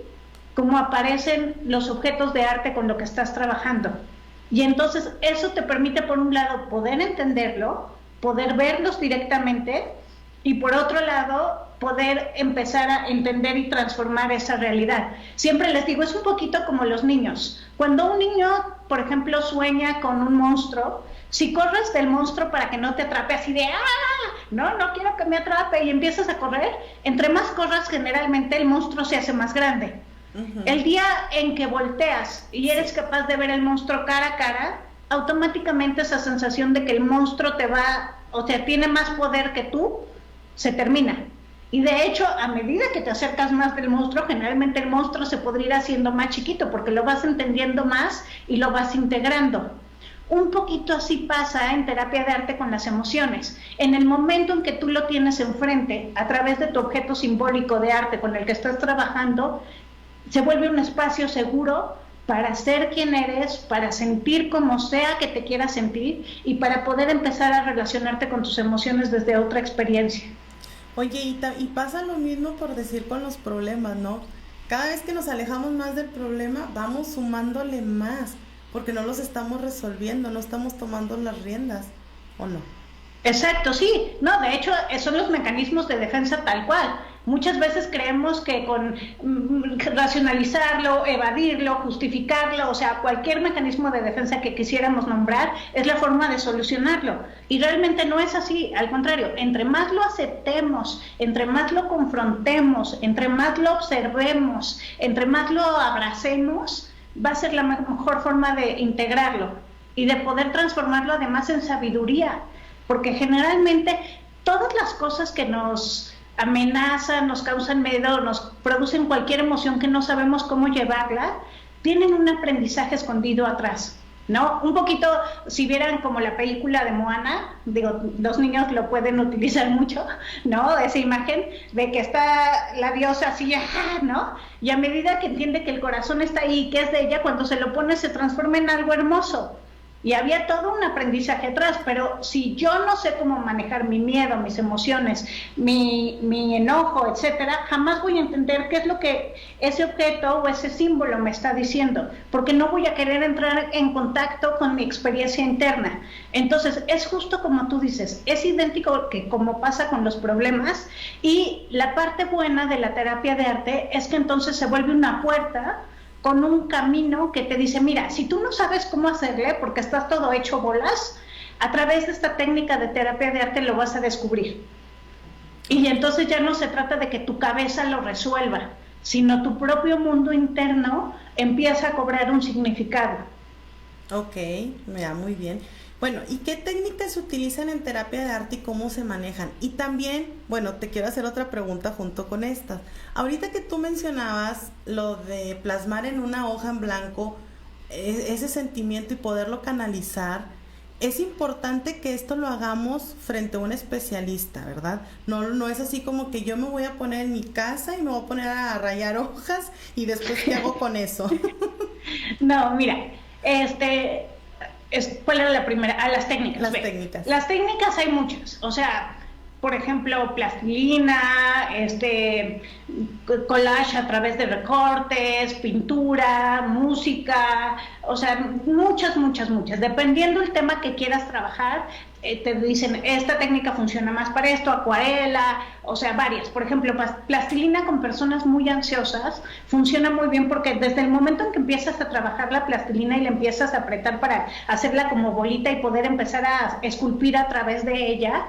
Speaker 5: como aparecen los objetos de arte con lo que estás trabajando. Y entonces eso te permite, por un lado, poder entenderlo, poder verlos directamente, y por otro lado, poder empezar a entender y transformar esa realidad. Siempre les digo, es un poquito como los niños. Cuando un niño, por ejemplo, sueña con un monstruo, si corres del monstruo para que no te atrape así de no quiero que me atrape, y empiezas a correr, entre más corras, generalmente el monstruo se hace más grande. El día en que volteas y eres capaz de ver el monstruo cara a cara, automáticamente esa sensación de que el monstruo tiene más poder que tú, se termina. Y de hecho, a medida que te acercas más del monstruo, generalmente el monstruo se podría ir haciendo más chiquito porque lo vas entendiendo más y lo vas integrando. Un poquito así pasa en terapia de arte con las emociones. En el momento en que tú lo tienes enfrente, a través de tu objeto simbólico de arte con el que estás trabajando, se vuelve un espacio seguro para ser quien eres, para sentir como sea que te quieras sentir y para poder empezar a relacionarte con tus emociones desde otra experiencia.
Speaker 4: Oye, y pasa lo mismo por decir con los problemas, ¿no? Cada vez que nos alejamos más del problema, vamos sumándole más, porque no los estamos resolviendo, no estamos tomando las riendas, ¿o no?
Speaker 5: Exacto, sí. No, de hecho, son los mecanismos de defensa tal cual. Muchas veces creemos que con racionalizarlo, evadirlo, justificarlo, o sea, cualquier mecanismo de defensa que quisiéramos nombrar es la forma de solucionarlo. Y realmente no es así, al contrario, entre más lo aceptemos, entre más lo confrontemos, entre más lo observemos, entre más lo abracemos, va a ser la mejor forma de integrarlo y de poder transformarlo además en sabiduría, porque generalmente todas las cosas que nos amenazan, nos causan miedo, nos producen cualquier emoción que no sabemos cómo llevarla, tienen un aprendizaje escondido atrás, ¿no? Un poquito, si vieran como la película de Moana, digo, los niños lo pueden utilizar mucho, ¿no? Esa imagen de que está la diosa así, ¿no? Y a medida que entiende que el corazón está ahí, que es de ella, cuando se lo pone se transforma en algo hermoso. Y había todo un aprendizaje atrás, pero si yo no sé cómo manejar mi miedo, mis emociones, mi enojo, etcétera, jamás voy a entender qué es lo que ese objeto o ese símbolo me está diciendo, porque no voy a querer entrar en contacto con mi experiencia interna. Entonces, es justo como tú dices, es idéntico que como pasa con los problemas, y la parte buena de la terapia de arte es que entonces se vuelve una puerta con un camino que te dice, mira, si tú no sabes cómo hacerle porque estás todo hecho bolas, A través de esta técnica de terapia de arte lo vas a descubrir. Y entonces ya no se trata de que tu cabeza lo resuelva, sino tu propio mundo interno empieza a cobrar un significado.
Speaker 4: Ok, me da muy bien. Bueno, ¿y qué técnicas se utilizan en terapia de arte y cómo se manejan? Y también, bueno, te quiero hacer otra pregunta junto con estas. Ahorita que tú mencionabas lo de plasmar en una hoja en blanco ese sentimiento y poderlo canalizar, es importante que esto lo hagamos frente a un especialista, ¿verdad? No es así como que yo me voy a poner en mi casa y me voy a poner a rayar hojas y después ¿qué hago con eso?
Speaker 5: No, mira, ¿cuál era la primera? Las técnicas.
Speaker 4: Las técnicas.
Speaker 5: Las técnicas hay muchas, o sea, por ejemplo, plastilina, collage a través de recortes, pintura, música, o sea, muchas. Dependiendo del tema que quieras trabajar, te dicen, esta técnica funciona más para esto, acuarela, o sea, varias. Por ejemplo, plastilina con personas muy ansiosas funciona muy bien porque desde el momento en que empiezas a trabajar la plastilina y la empiezas a apretar para hacerla como bolita y poder empezar a esculpir a través de ella,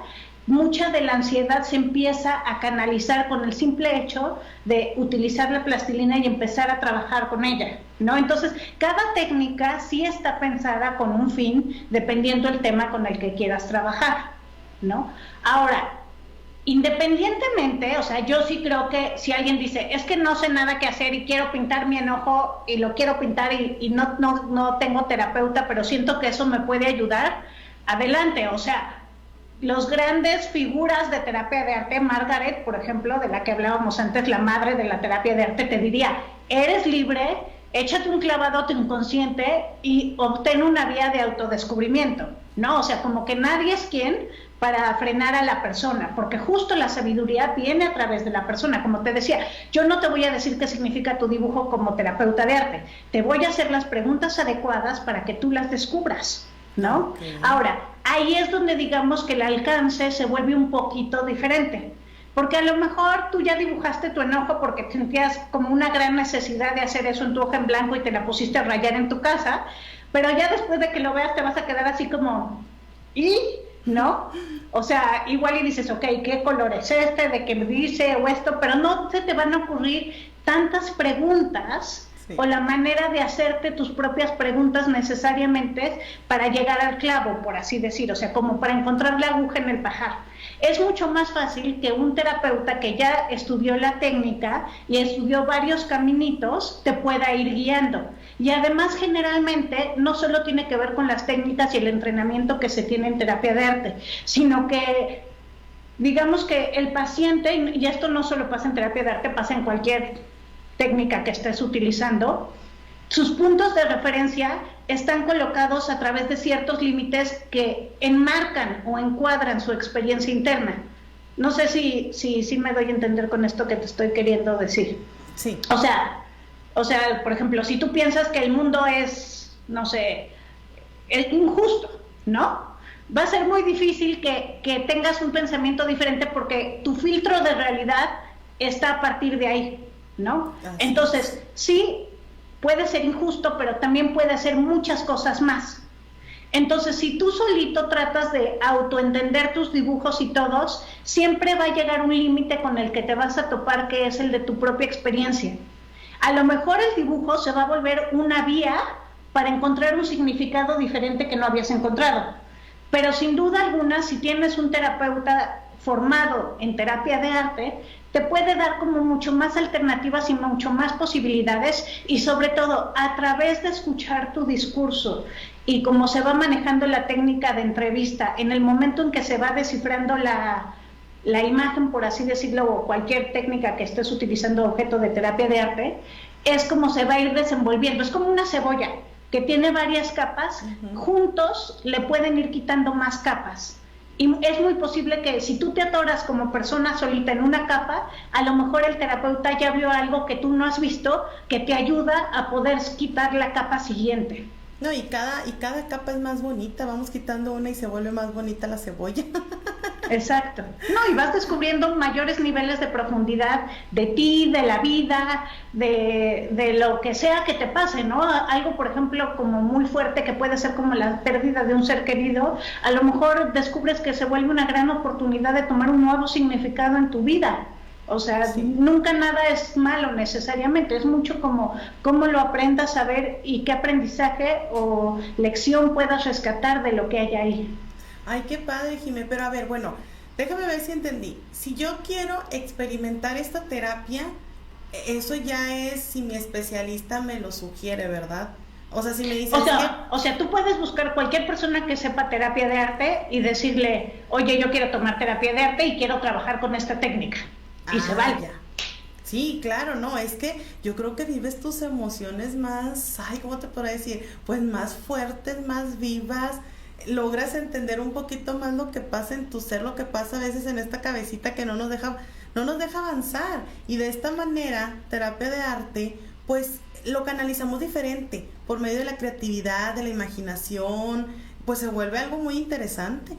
Speaker 5: mucha de la ansiedad se empieza a canalizar con el simple hecho de utilizar la plastilina y empezar a trabajar con ella, ¿no? Entonces, cada técnica sí está pensada con un fin, dependiendo del tema con el que quieras trabajar, ¿no? Ahora, independientemente, o sea, yo sí creo que si alguien dice, es que no sé nada qué hacer y quiero pintar mi enojo y lo quiero pintar y no tengo terapeuta, pero siento que eso me puede ayudar, adelante, o sea, los grandes figuras de terapia de arte, Margaret, por ejemplo, de la que hablábamos antes, la madre de la terapia de arte, te diría, eres libre, échate un clavado a tu inconsciente y obtén una vía de autodescubrimiento, ¿no? O sea, como que nadie es quien para frenar a la persona, porque justo la sabiduría viene a través de la persona. Como te decía, yo no te voy a decir qué significa tu dibujo como terapeuta de arte, te voy a hacer las preguntas adecuadas para que tú las descubras, ¿no? Okay. Ahora, ahí es donde digamos que el alcance se vuelve un poquito diferente, porque a lo mejor tú ya dibujaste tu enojo porque sentías como una gran necesidad de hacer eso en tu hoja en blanco y te la pusiste a rayar en tu casa, pero ya después de que lo veas te vas a quedar así como, ¿y? ¿No? O sea, igual y dices, ok, ¿qué color es este? ¿De qué me dice? O esto, pero no se te van a ocurrir tantas preguntas. Sí. O la manera de hacerte tus propias preguntas necesariamente para llegar al clavo, por así decir, o sea, como para encontrar la aguja en el pajar. Es mucho más fácil que un terapeuta que ya estudió la técnica y estudió varios caminitos te pueda ir guiando. Y además, generalmente, no solo tiene que ver con las técnicas y el entrenamiento que se tiene en terapia de arte, sino que, digamos que el paciente, y esto no solo pasa en terapia de arte, pasa en cualquier técnica que estés utilizando, sus puntos de referencia están colocados a través de ciertos límites que enmarcan o encuadran su experiencia interna. No sé si me doy a entender con esto que te estoy queriendo decir.
Speaker 4: Sí.
Speaker 5: O sea, por ejemplo, si tú piensas que el mundo es, no sé, es injusto, ¿no? Va a ser muy difícil que tengas un pensamiento diferente porque tu filtro de realidad está a partir de ahí, ¿no? Entonces, sí, puede ser injusto, pero también puede hacer muchas cosas más. Entonces, si tú solito tratas de autoentender tus dibujos y todos, siempre va a llegar un límite con el que te vas a topar, que es el de tu propia experiencia. A lo mejor el dibujo se va a volver una vía para encontrar un significado diferente que no habías encontrado. Pero sin duda alguna, si tienes un terapeuta formado en terapia de arte, te puede dar como mucho más alternativas y mucho más posibilidades, y sobre todo a través de escuchar tu discurso y cómo se va manejando la técnica de entrevista, en el momento en que se va descifrando la imagen, por así decirlo, o cualquier técnica que estés utilizando objeto de terapia de arte, es como se va a ir desenvolviendo. Es como una cebolla que tiene varias capas, juntos le pueden ir quitando más capas. Y es muy posible que si tú te atoras como persona solita en una capa, a lo mejor el terapeuta ya vio algo que tú no has visto, que te ayuda a poder quitar la capa siguiente.
Speaker 4: No, y cada capa es más bonita, vamos quitando una y se vuelve más bonita la cebolla.
Speaker 5: Exacto. No, y vas descubriendo mayores niveles de profundidad de ti, de la vida, de lo que sea que te pase, ¿no? Algo, por ejemplo, como muy fuerte que puede ser como la pérdida de un ser querido, a lo mejor descubres que se vuelve una gran oportunidad de tomar un nuevo significado en tu vida. O sea, sí. Nunca nada es malo necesariamente, es mucho como cómo lo aprendas a ver y qué aprendizaje o lección puedas rescatar de lo que hay ahí.
Speaker 4: Ay, qué padre, Jimé, pero a ver, bueno, déjame ver si entendí. Si yo quiero experimentar esta terapia, eso ya es si mi especialista me lo sugiere, ¿verdad? O sea, si me dices
Speaker 5: o sea, tú puedes buscar cualquier persona que sepa terapia de arte y decirle, oye, yo quiero tomar terapia de arte y quiero trabajar con esta técnica. Y se vaya.
Speaker 4: Sí, claro, no, es que yo creo que vives tus emociones más, ¿cómo te podría decir? Pues más fuertes, más vivas, logras entender un poquito más lo que pasa en tu ser, lo que pasa a veces en esta cabecita que no nos deja avanzar. Y de esta manera, terapia de arte, pues lo canalizamos diferente, por medio de la creatividad, de la imaginación, pues se vuelve algo muy interesante.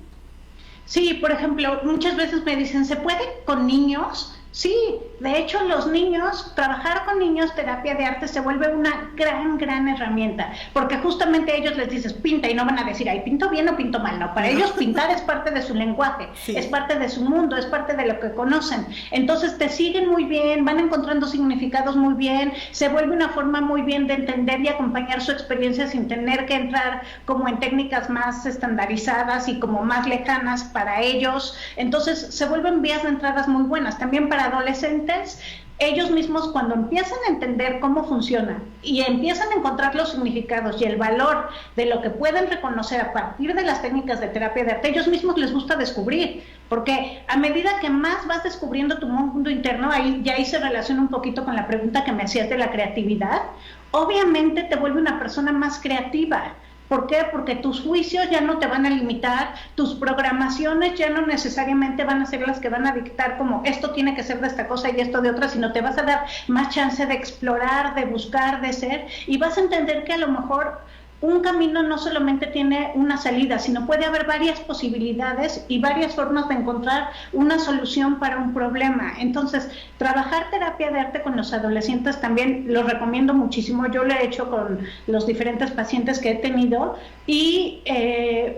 Speaker 5: Sí, por ejemplo, muchas veces me dicen, ¿se puede con niños? Sí, de hecho los niños, trabajar con niños, terapia de arte se vuelve una gran herramienta, porque justamente a ellos les dices pinta y no van a decir, ay, pinto bien o pinto mal, no, para ellos pintar es parte de su lenguaje, sí. Es parte de su mundo, es parte de lo que conocen, entonces te siguen muy bien, van encontrando significados muy bien, se vuelve una forma muy bien de entender y acompañar su experiencia sin tener que entrar como en técnicas más estandarizadas y como más lejanas para ellos, entonces se vuelven vías de entradas muy buenas, también para adolescentes, ellos mismos cuando empiezan a entender cómo funciona y empiezan a encontrar los significados y el valor de lo que pueden reconocer a partir de las técnicas de terapia de arte, ellos mismos les gusta descubrir, porque a medida que más vas descubriendo tu mundo interno, ahí se relaciona un poquito con la pregunta que me hacías de la creatividad, obviamente te vuelve una persona más creativa. ¿Por qué? Porque tus juicios ya no te van a limitar, tus programaciones ya no necesariamente van a ser las que van a dictar como esto tiene que ser de esta cosa y esto de otra, sino te vas a dar más chance de explorar, de buscar, de ser, y vas a entender que a lo mejor un camino no solamente tiene una salida, sino puede haber varias posibilidades y varias formas de encontrar una solución para un problema. Entonces, trabajar terapia de arte con los adolescentes también lo recomiendo muchísimo. Yo lo he hecho con los diferentes pacientes que he tenido y,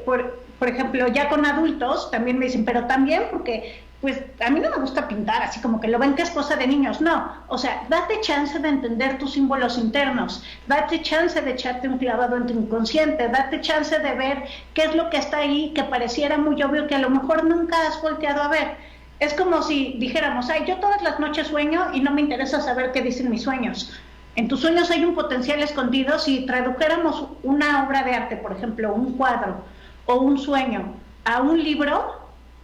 Speaker 5: por ejemplo, ya con adultos también me dicen, pero también porque pues a mí no me gusta pintar, así como que lo ven que es cosa de niños, no, o sea, date chance de entender tus símbolos internos, date chance de echarte un clavado en tu inconsciente, date chance de ver qué es lo que está ahí, que pareciera muy obvio, que a lo mejor nunca has volteado a ver. Es como si dijéramos, ay, yo todas las noches sueño y no me interesa saber qué dicen mis sueños. En tus sueños hay un potencial escondido. Si tradujéramos una obra de arte, por ejemplo, un cuadro o un sueño a un libro,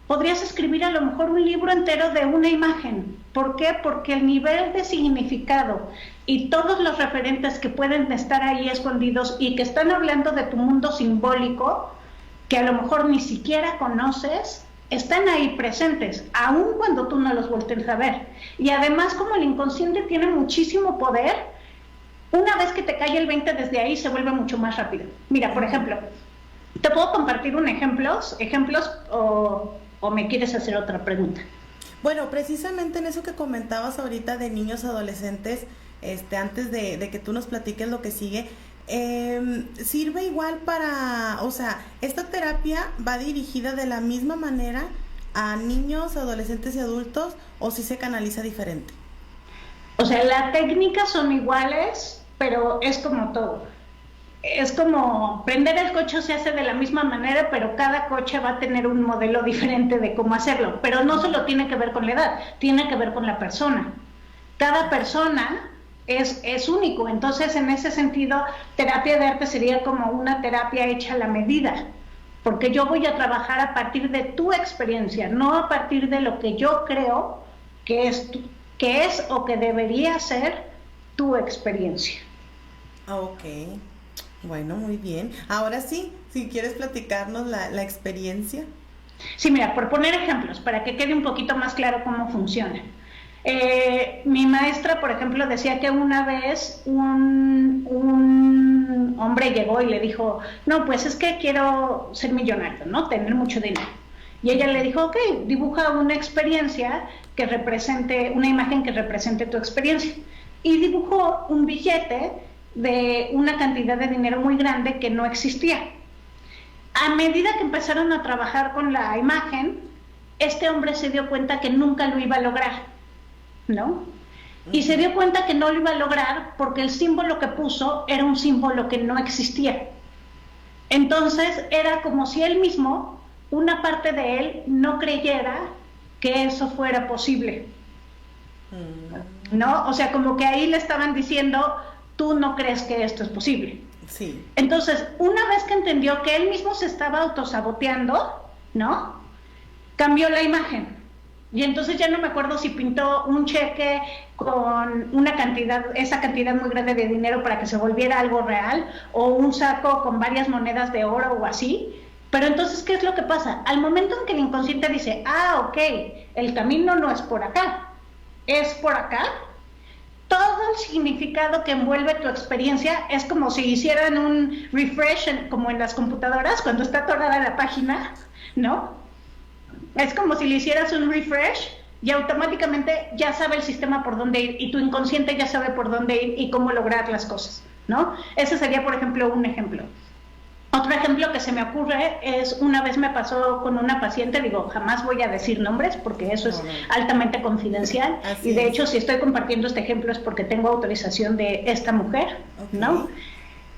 Speaker 5: podrías escribir a lo mejor un libro entero de una imagen. ¿Por qué? Porque el nivel de significado y todos los referentes que pueden estar ahí escondidos y que están hablando de tu mundo simbólico, que a lo mejor ni siquiera conoces, están ahí presentes, aun cuando tú no los voltees a ver. Y además, como el inconsciente tiene muchísimo poder, una vez que te cae el 20 desde ahí se vuelve mucho más rápido. Mira, por ejemplo, ¿te puedo compartir ejemplos o me quieres hacer otra pregunta?
Speaker 4: Bueno, precisamente en eso que comentabas ahorita de niños adolescentes, antes de que tú nos platiques lo que sigue, sirve igual para, o sea, esta terapia va dirigida de la misma manera a niños, adolescentes y adultos, o si se canaliza diferente.
Speaker 5: O sea, las técnicas son iguales, pero es como todo. Es como prender el coche se hace de la misma manera, pero cada coche va a tener un modelo diferente de cómo hacerlo. Pero no solo tiene que ver con la edad, tiene que ver con la persona. Cada persona es único. Entonces, en ese sentido, terapia de arte sería como una terapia hecha a la medida. Porque yo voy a trabajar a partir de tu experiencia, no a partir de lo que yo creo que es o que debería ser tu experiencia.
Speaker 4: Ok. Bueno, muy bien. Ahora sí, si quieres platicarnos la experiencia.
Speaker 5: Sí, mira, por poner ejemplos, para que quede un poquito más claro cómo funciona. Mi maestra, por ejemplo, decía que una vez un hombre llegó y le dijo, no, pues es que quiero ser millonario, ¿no? Tener mucho dinero. Y ella le dijo, ok, dibuja una experiencia que represente, una imagen que represente tu experiencia. Y dibujó un billete de una cantidad de dinero muy grande que no existía. A medida que empezaron a trabajar con la imagen, este hombre se dio cuenta que nunca lo iba a lograr, ¿no? Y se dio cuenta que no lo iba a lograr porque el símbolo que puso era un símbolo que no existía. Entonces era como si él mismo, una parte de él, no creyera que eso fuera posible, ¿no? O sea, como que ahí le estaban diciendo, tú no crees que esto es posible.
Speaker 4: Sí.
Speaker 5: Entonces, una vez que entendió que él mismo se estaba autosaboteando, ¿no? Cambió la imagen. Y entonces ya no me acuerdo si pintó un cheque con una cantidad, esa cantidad muy grande de dinero para que se volviera algo real, o un saco con varias monedas de oro o así. Pero entonces, ¿qué es lo que pasa? Al momento en que el inconsciente dice, ok, el camino no es por acá, es por acá, todo el significado que envuelve tu experiencia es como si hicieran un refresh, como en las computadoras, cuando está atorada la página, ¿no? Es como si le hicieras un refresh y automáticamente ya sabe el sistema por dónde ir y tu inconsciente ya sabe por dónde ir y cómo lograr las cosas, ¿no? Ese sería, por ejemplo, un ejemplo. Otro ejemplo que se me ocurre es, una vez me pasó con una paciente, digo, jamás voy a decir nombres porque eso es altamente confidencial.
Speaker 4: Así
Speaker 5: y de
Speaker 4: es.
Speaker 5: hecho, si estoy compartiendo este ejemplo es porque tengo autorización de esta mujer, ¿no?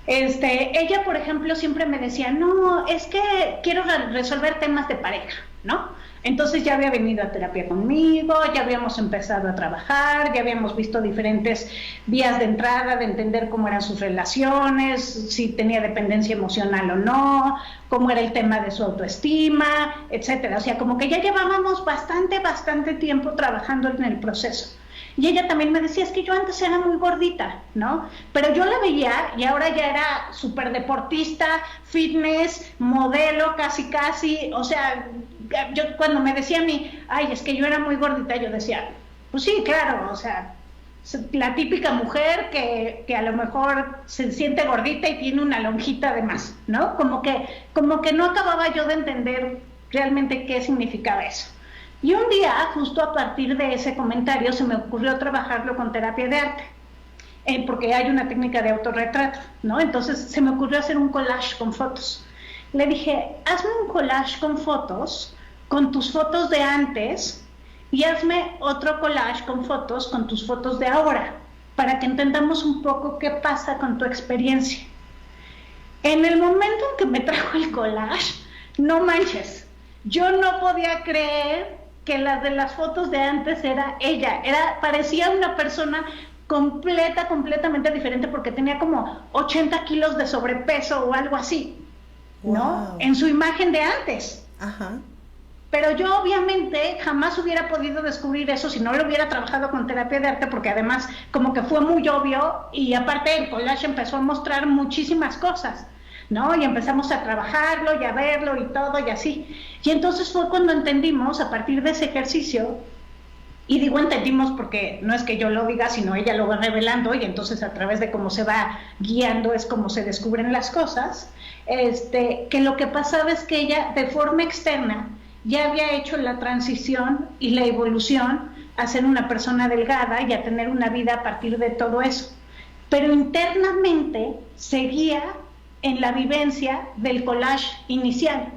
Speaker 5: Ella, por ejemplo, siempre me decía, no, es que quiero resolver temas de pareja, ¿no? Entonces ya había venido a terapia conmigo, ya habíamos empezado a trabajar, ya habíamos visto diferentes vías de entrada, de entender cómo eran sus relaciones, si tenía dependencia emocional o no, cómo era el tema de su autoestima, etcétera. O sea, como que ya llevábamos bastante tiempo trabajando en el proceso. Y ella también me decía, es que yo antes era muy gordita, ¿no? Pero yo la veía y ahora ya era súper deportista, fitness, modelo, casi, o sea, yo cuando me decía a mí, ay, es que yo era muy gordita, yo decía, pues sí, claro, o sea, la típica mujer que a lo mejor se siente gordita y tiene una lonjita de más, ¿no? Como que no acababa yo de entender realmente qué significaba eso. Y un día, justo a partir de ese comentario, se me ocurrió trabajarlo con terapia de arte, porque hay una técnica de autorretrato, ¿no? Entonces se me ocurrió hacer un collage con fotos. Le dije, hazme un collage con fotos, con tus fotos de antes, y hazme otro collage con fotos, con tus fotos de ahora, para que entendamos un poco qué pasa con tu experiencia. En el momento en que me trajo el collage, no manches, yo no podía creer que las de las fotos de antes era ella, parecía una persona completamente diferente porque tenía como 80 kilos de sobrepeso o algo así, ¿no?
Speaker 4: Wow.
Speaker 5: En su imagen de antes.
Speaker 4: Ajá.
Speaker 5: Pero yo obviamente jamás hubiera podido descubrir eso si no lo hubiera trabajado con terapia de arte, porque además como que fue muy obvio y aparte el collage empezó a mostrar muchísimas cosas, ¿no? Y empezamos a trabajarlo y a verlo y todo y así. Y entonces fue cuando entendimos, a partir de ese ejercicio, y digo entendimos porque no es que yo lo diga, sino ella lo va revelando y entonces a través de cómo se va guiando es como se descubren las cosas, que lo que pasaba es que ella de forma externa ya había hecho la transición y la evolución a ser una persona delgada y a tener una vida a partir de todo eso. Pero internamente seguía en la vivencia del collage inicial.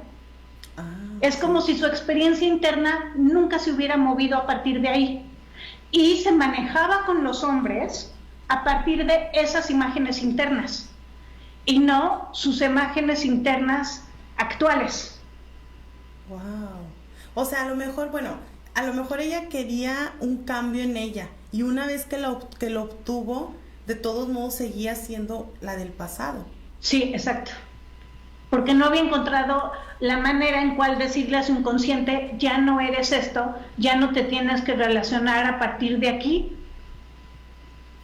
Speaker 5: Es como si su experiencia interna nunca se hubiera movido a partir de ahí. Y se manejaba con los hombres a partir de esas imágenes internas y no sus imágenes internas actuales.
Speaker 4: Wow. O sea, a lo mejor ella quería un cambio en ella y una vez que lo obtuvo, de todos modos seguía siendo la del pasado.
Speaker 5: Sí, exacto. Porque no había encontrado la manera en cual decirle a su inconsciente, ya no eres esto, ya no te tienes que relacionar a partir de aquí.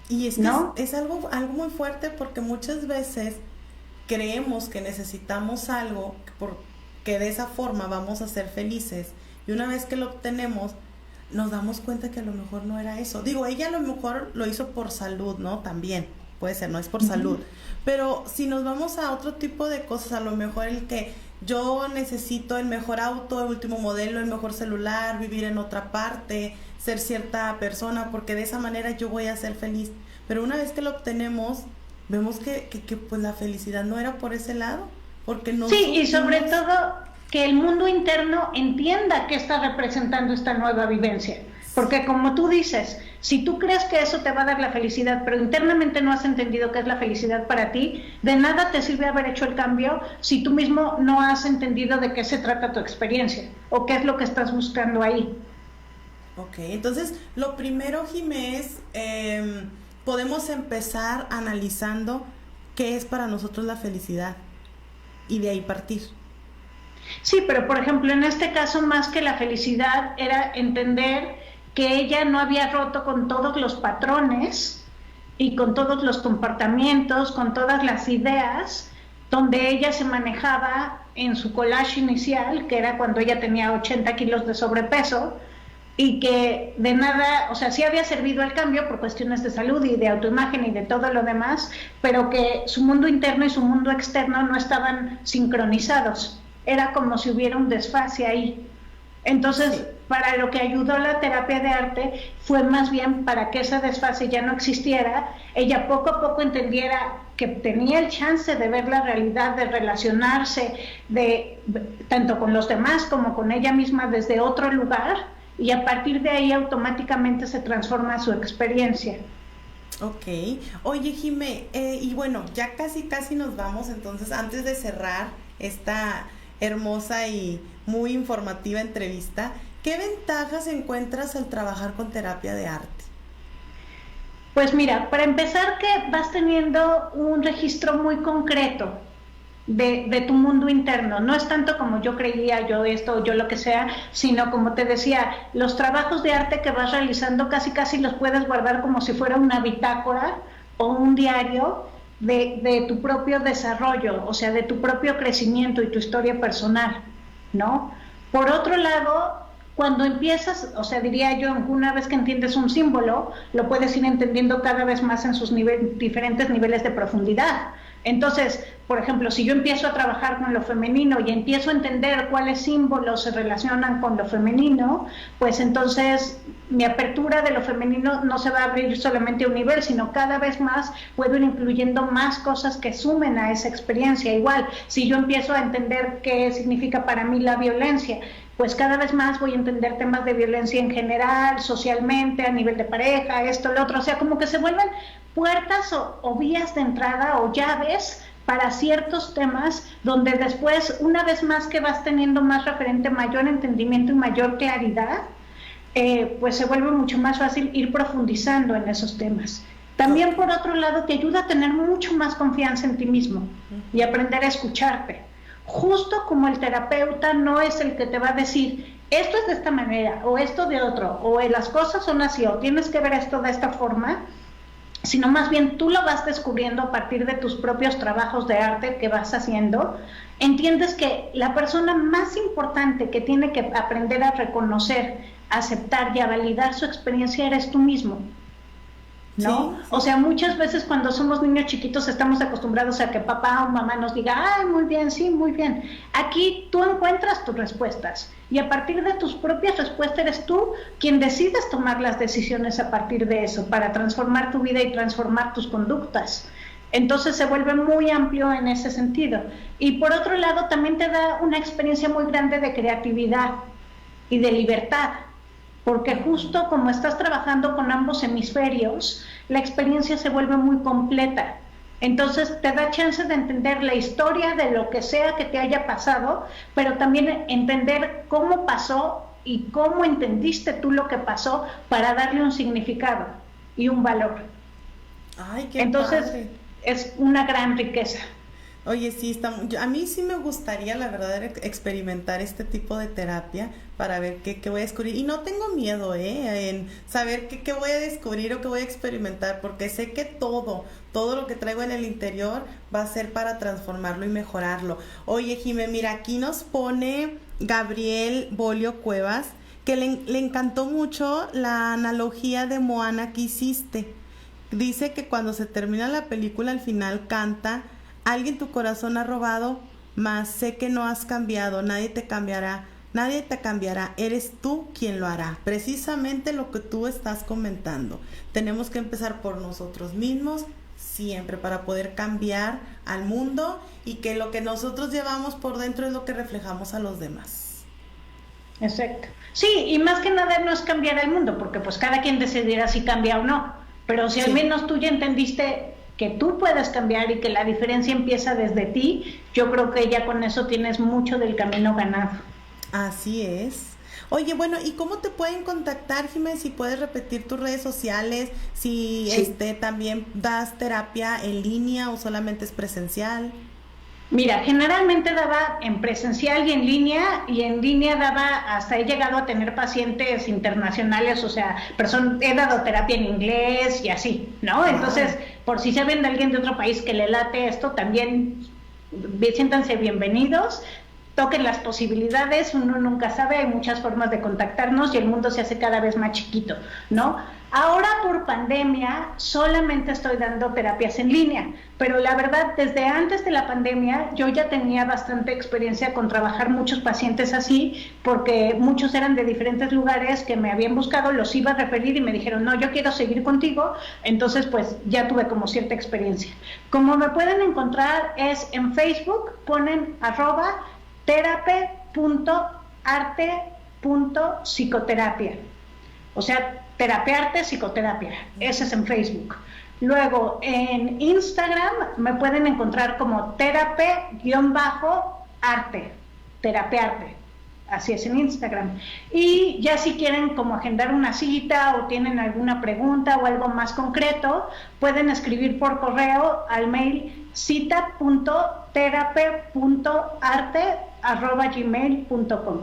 Speaker 4: Y es que
Speaker 5: ¿no?
Speaker 4: es algo muy fuerte porque muchas veces creemos que necesitamos algo porque de esa forma vamos a ser felices y una vez que lo obtenemos nos damos cuenta que a lo mejor no era eso. Digo, ella a lo mejor lo hizo por salud, ¿no? También puede ser, no es por salud. Pero si nos vamos a otro tipo de cosas, a lo mejor el que yo necesito el mejor auto, el último modelo, el mejor celular, vivir en otra parte, ser cierta persona, porque de esa manera yo voy a ser feliz. Pero una vez que lo obtenemos, vemos que pues la felicidad no era por ese lado, porque no.
Speaker 5: Sí, y sobre todo que el mundo interno entienda qué está representando esta nueva vivencia. Porque como tú dices, si tú crees que eso te va a dar la felicidad, pero internamente no has entendido qué es la felicidad para ti, de nada te sirve haber hecho el cambio si tú mismo no has entendido de qué se trata tu experiencia o qué es lo que estás buscando ahí.
Speaker 4: Ok, entonces lo primero, Jimé, es podemos empezar analizando qué es para nosotros la felicidad y de ahí partir.
Speaker 5: Sí, pero por ejemplo, en este caso, más que la felicidad, era entender que ella no había roto con todos los patrones y con todos los comportamientos, con todas las ideas, donde ella se manejaba en su collage inicial, que era cuando ella tenía 80 kilos de sobrepeso, y que de nada, o sea, sí había servido al cambio por cuestiones de salud y de autoimagen y de todo lo demás, pero que su mundo interno y su mundo externo no estaban sincronizados. Era como si hubiera un desfase ahí. Entonces, para lo que ayudó la terapia de arte fue más bien para que ese desfase ya no existiera, ella poco a poco entendiera que tenía el chance de ver la realidad, de relacionarse tanto con los demás como con ella misma desde otro lugar, y a partir de ahí automáticamente se transforma su experiencia.
Speaker 4: Ok. Oye, Jimé, y bueno, ya casi nos vamos, entonces antes de cerrar esta hermosa y muy informativa entrevista, ¿qué ventajas encuentras al trabajar con terapia de arte?
Speaker 5: Pues mira, para empezar, que vas teniendo un registro muy concreto de tu mundo interno. No es tanto como yo creía, yo esto, yo lo que sea, sino como te decía, los trabajos de arte que vas realizando casi los puedes guardar como si fuera una bitácora o un diario de tu propio desarrollo, o sea, de tu propio crecimiento y tu historia personal, ¿no? Por otro lado, cuando empiezas, o sea, diría yo, una vez que entiendes un símbolo, lo puedes ir entendiendo cada vez más en sus diferentes niveles de profundidad. Entonces, por ejemplo, si yo empiezo a trabajar con lo femenino y empiezo a entender cuáles símbolos se relacionan con lo femenino, pues entonces mi apertura de lo femenino no se va a abrir solamente a un nivel, sino cada vez más puedo ir incluyendo más cosas que sumen a esa experiencia. Igual, si yo empiezo a entender qué significa para mí la violencia, pues cada vez más voy a entender temas de violencia en general, socialmente, a nivel de pareja, esto, lo otro. O sea, como que se vuelven puertas o vías de entrada o llaves para ciertos temas donde después, una vez más que vas teniendo más referente, mayor entendimiento y mayor claridad, pues se vuelve mucho más fácil ir profundizando en esos temas. También, por otro lado, te ayuda a tener mucho más confianza en ti mismo y aprender a escucharte. Justo como el terapeuta no es el que te va a decir, esto es de esta manera, o esto de otro, o las cosas son así, o tienes que ver esto de esta forma, sino más bien tú lo vas descubriendo a partir de tus propios trabajos de arte que vas haciendo. Entiendes que la persona más importante que tiene que aprender a reconocer, a aceptar y a validar su experiencia eres tú mismo, ¿no? Sí. O sea, muchas veces cuando somos niños chiquitos estamos acostumbrados a que papá o mamá nos diga, ay, muy bien, sí, muy bien. Aquí tú encuentras tus respuestas y a partir de tus propias respuestas eres tú quien decides tomar las decisiones a partir de eso para transformar tu vida y transformar tus conductas. Entonces se vuelve muy amplio en ese sentido. Y por otro lado también te da una experiencia muy grande de creatividad y de libertad. Porque justo como estás trabajando con ambos hemisferios, la experiencia se vuelve muy completa. Entonces te da chance de entender la historia de lo que sea que te haya pasado, pero también entender cómo pasó y cómo entendiste tú lo que pasó para darle un significado y un valor.
Speaker 4: Ay, qué
Speaker 5: Entonces,
Speaker 4: padre.
Speaker 5: Es una gran riqueza.
Speaker 4: Oye, sí, a mí sí me gustaría, la verdad, experimentar este tipo de terapia para ver qué voy a descubrir. Y no tengo miedo, en saber qué voy a descubrir o qué voy a experimentar, porque sé que todo lo que traigo en el interior va a ser para transformarlo y mejorarlo. Oye, Jimé, mira, aquí nos pone Gabriel Bolio Cuevas, que le encantó mucho la analogía de Moana que hiciste. Dice que cuando se termina la película, al final canta, alguien tu corazón ha robado, mas sé que no has cambiado, nadie te cambiará, eres tú quien lo hará. Precisamente lo que tú estás comentando. Tenemos que empezar por nosotros mismos siempre para poder cambiar al mundo y que lo que nosotros llevamos por dentro es lo que reflejamos a los demás.
Speaker 5: Exacto. Sí, y más que nada no es cambiar el mundo, porque pues cada quien decidirá si cambia o no, pero si al menos tú ya entendiste que tú puedes cambiar y que la diferencia empieza desde ti, yo creo que ya con eso tienes mucho del camino ganado.
Speaker 4: Así es. Oye, bueno, ¿y cómo te pueden contactar, Jimé? Si puedes repetir tus redes sociales, si también das terapia en línea o solamente es presencial.
Speaker 5: Mira, generalmente daba en presencial y en línea daba, hasta he llegado a tener pacientes internacionales, o sea, he dado terapia en inglés y así, ¿no? Wow. Entonces, por si saben de alguien de otro país que le late esto, también siéntanse bienvenidos. Toquen las posibilidades, uno nunca sabe, hay muchas formas de contactarnos y el mundo se hace cada vez más chiquito, ¿no? Ahora por pandemia solamente estoy dando terapias en línea, pero la verdad desde antes de la pandemia yo ya tenía bastante experiencia con trabajar muchos pacientes así, porque muchos eran de diferentes lugares que me habían buscado, los iba a referir y me dijeron, no, yo quiero seguir contigo, entonces pues ya tuve como cierta experiencia. Como me pueden encontrar es en Facebook, ponen @terape.arte.psicoterapia. O sea, terapearte, psicoterapia. Ese es en Facebook. Luego, en Instagram me pueden encontrar como terape_arte. Terapearte. Así es en Instagram. Y ya si quieren como agendar una cita o tienen alguna pregunta o algo más concreto, pueden escribir por correo al mail cita.terape.arte@gmail.com.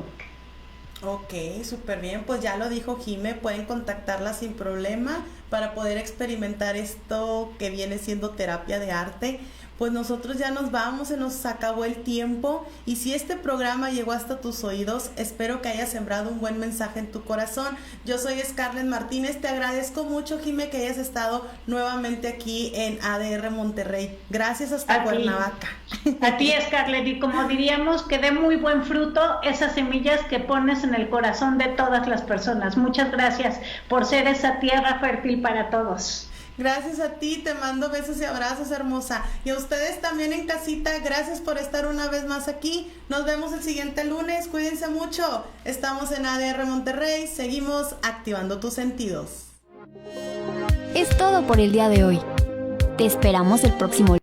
Speaker 4: Ok, súper bien, pues ya lo dijo Jime, pueden contactarla sin problema para poder experimentar esto que viene siendo terapia de arte. Pues nosotros ya nos vamos, se nos acabó el tiempo y si este programa llegó hasta tus oídos, espero que haya sembrado un buen mensaje en tu corazón. Yo soy Scarlett Martínez, te agradezco mucho, Jime, que hayas estado nuevamente aquí en ADR Monterrey. Gracias hasta Cuernavaca.
Speaker 5: A ti, Scarlett, y como diríamos, que dé muy buen fruto esas semillas que pones en el corazón de todas las personas. Muchas gracias por ser esa tierra fértil para todos.
Speaker 4: Gracias a ti, te mando besos y abrazos, hermosa. Y a ustedes también en casita, gracias por estar una vez más aquí. Nos vemos el siguiente lunes, cuídense mucho. Estamos en ADR Monterrey, seguimos activando tus sentidos.
Speaker 1: Es todo por el día de hoy. Te esperamos el próximo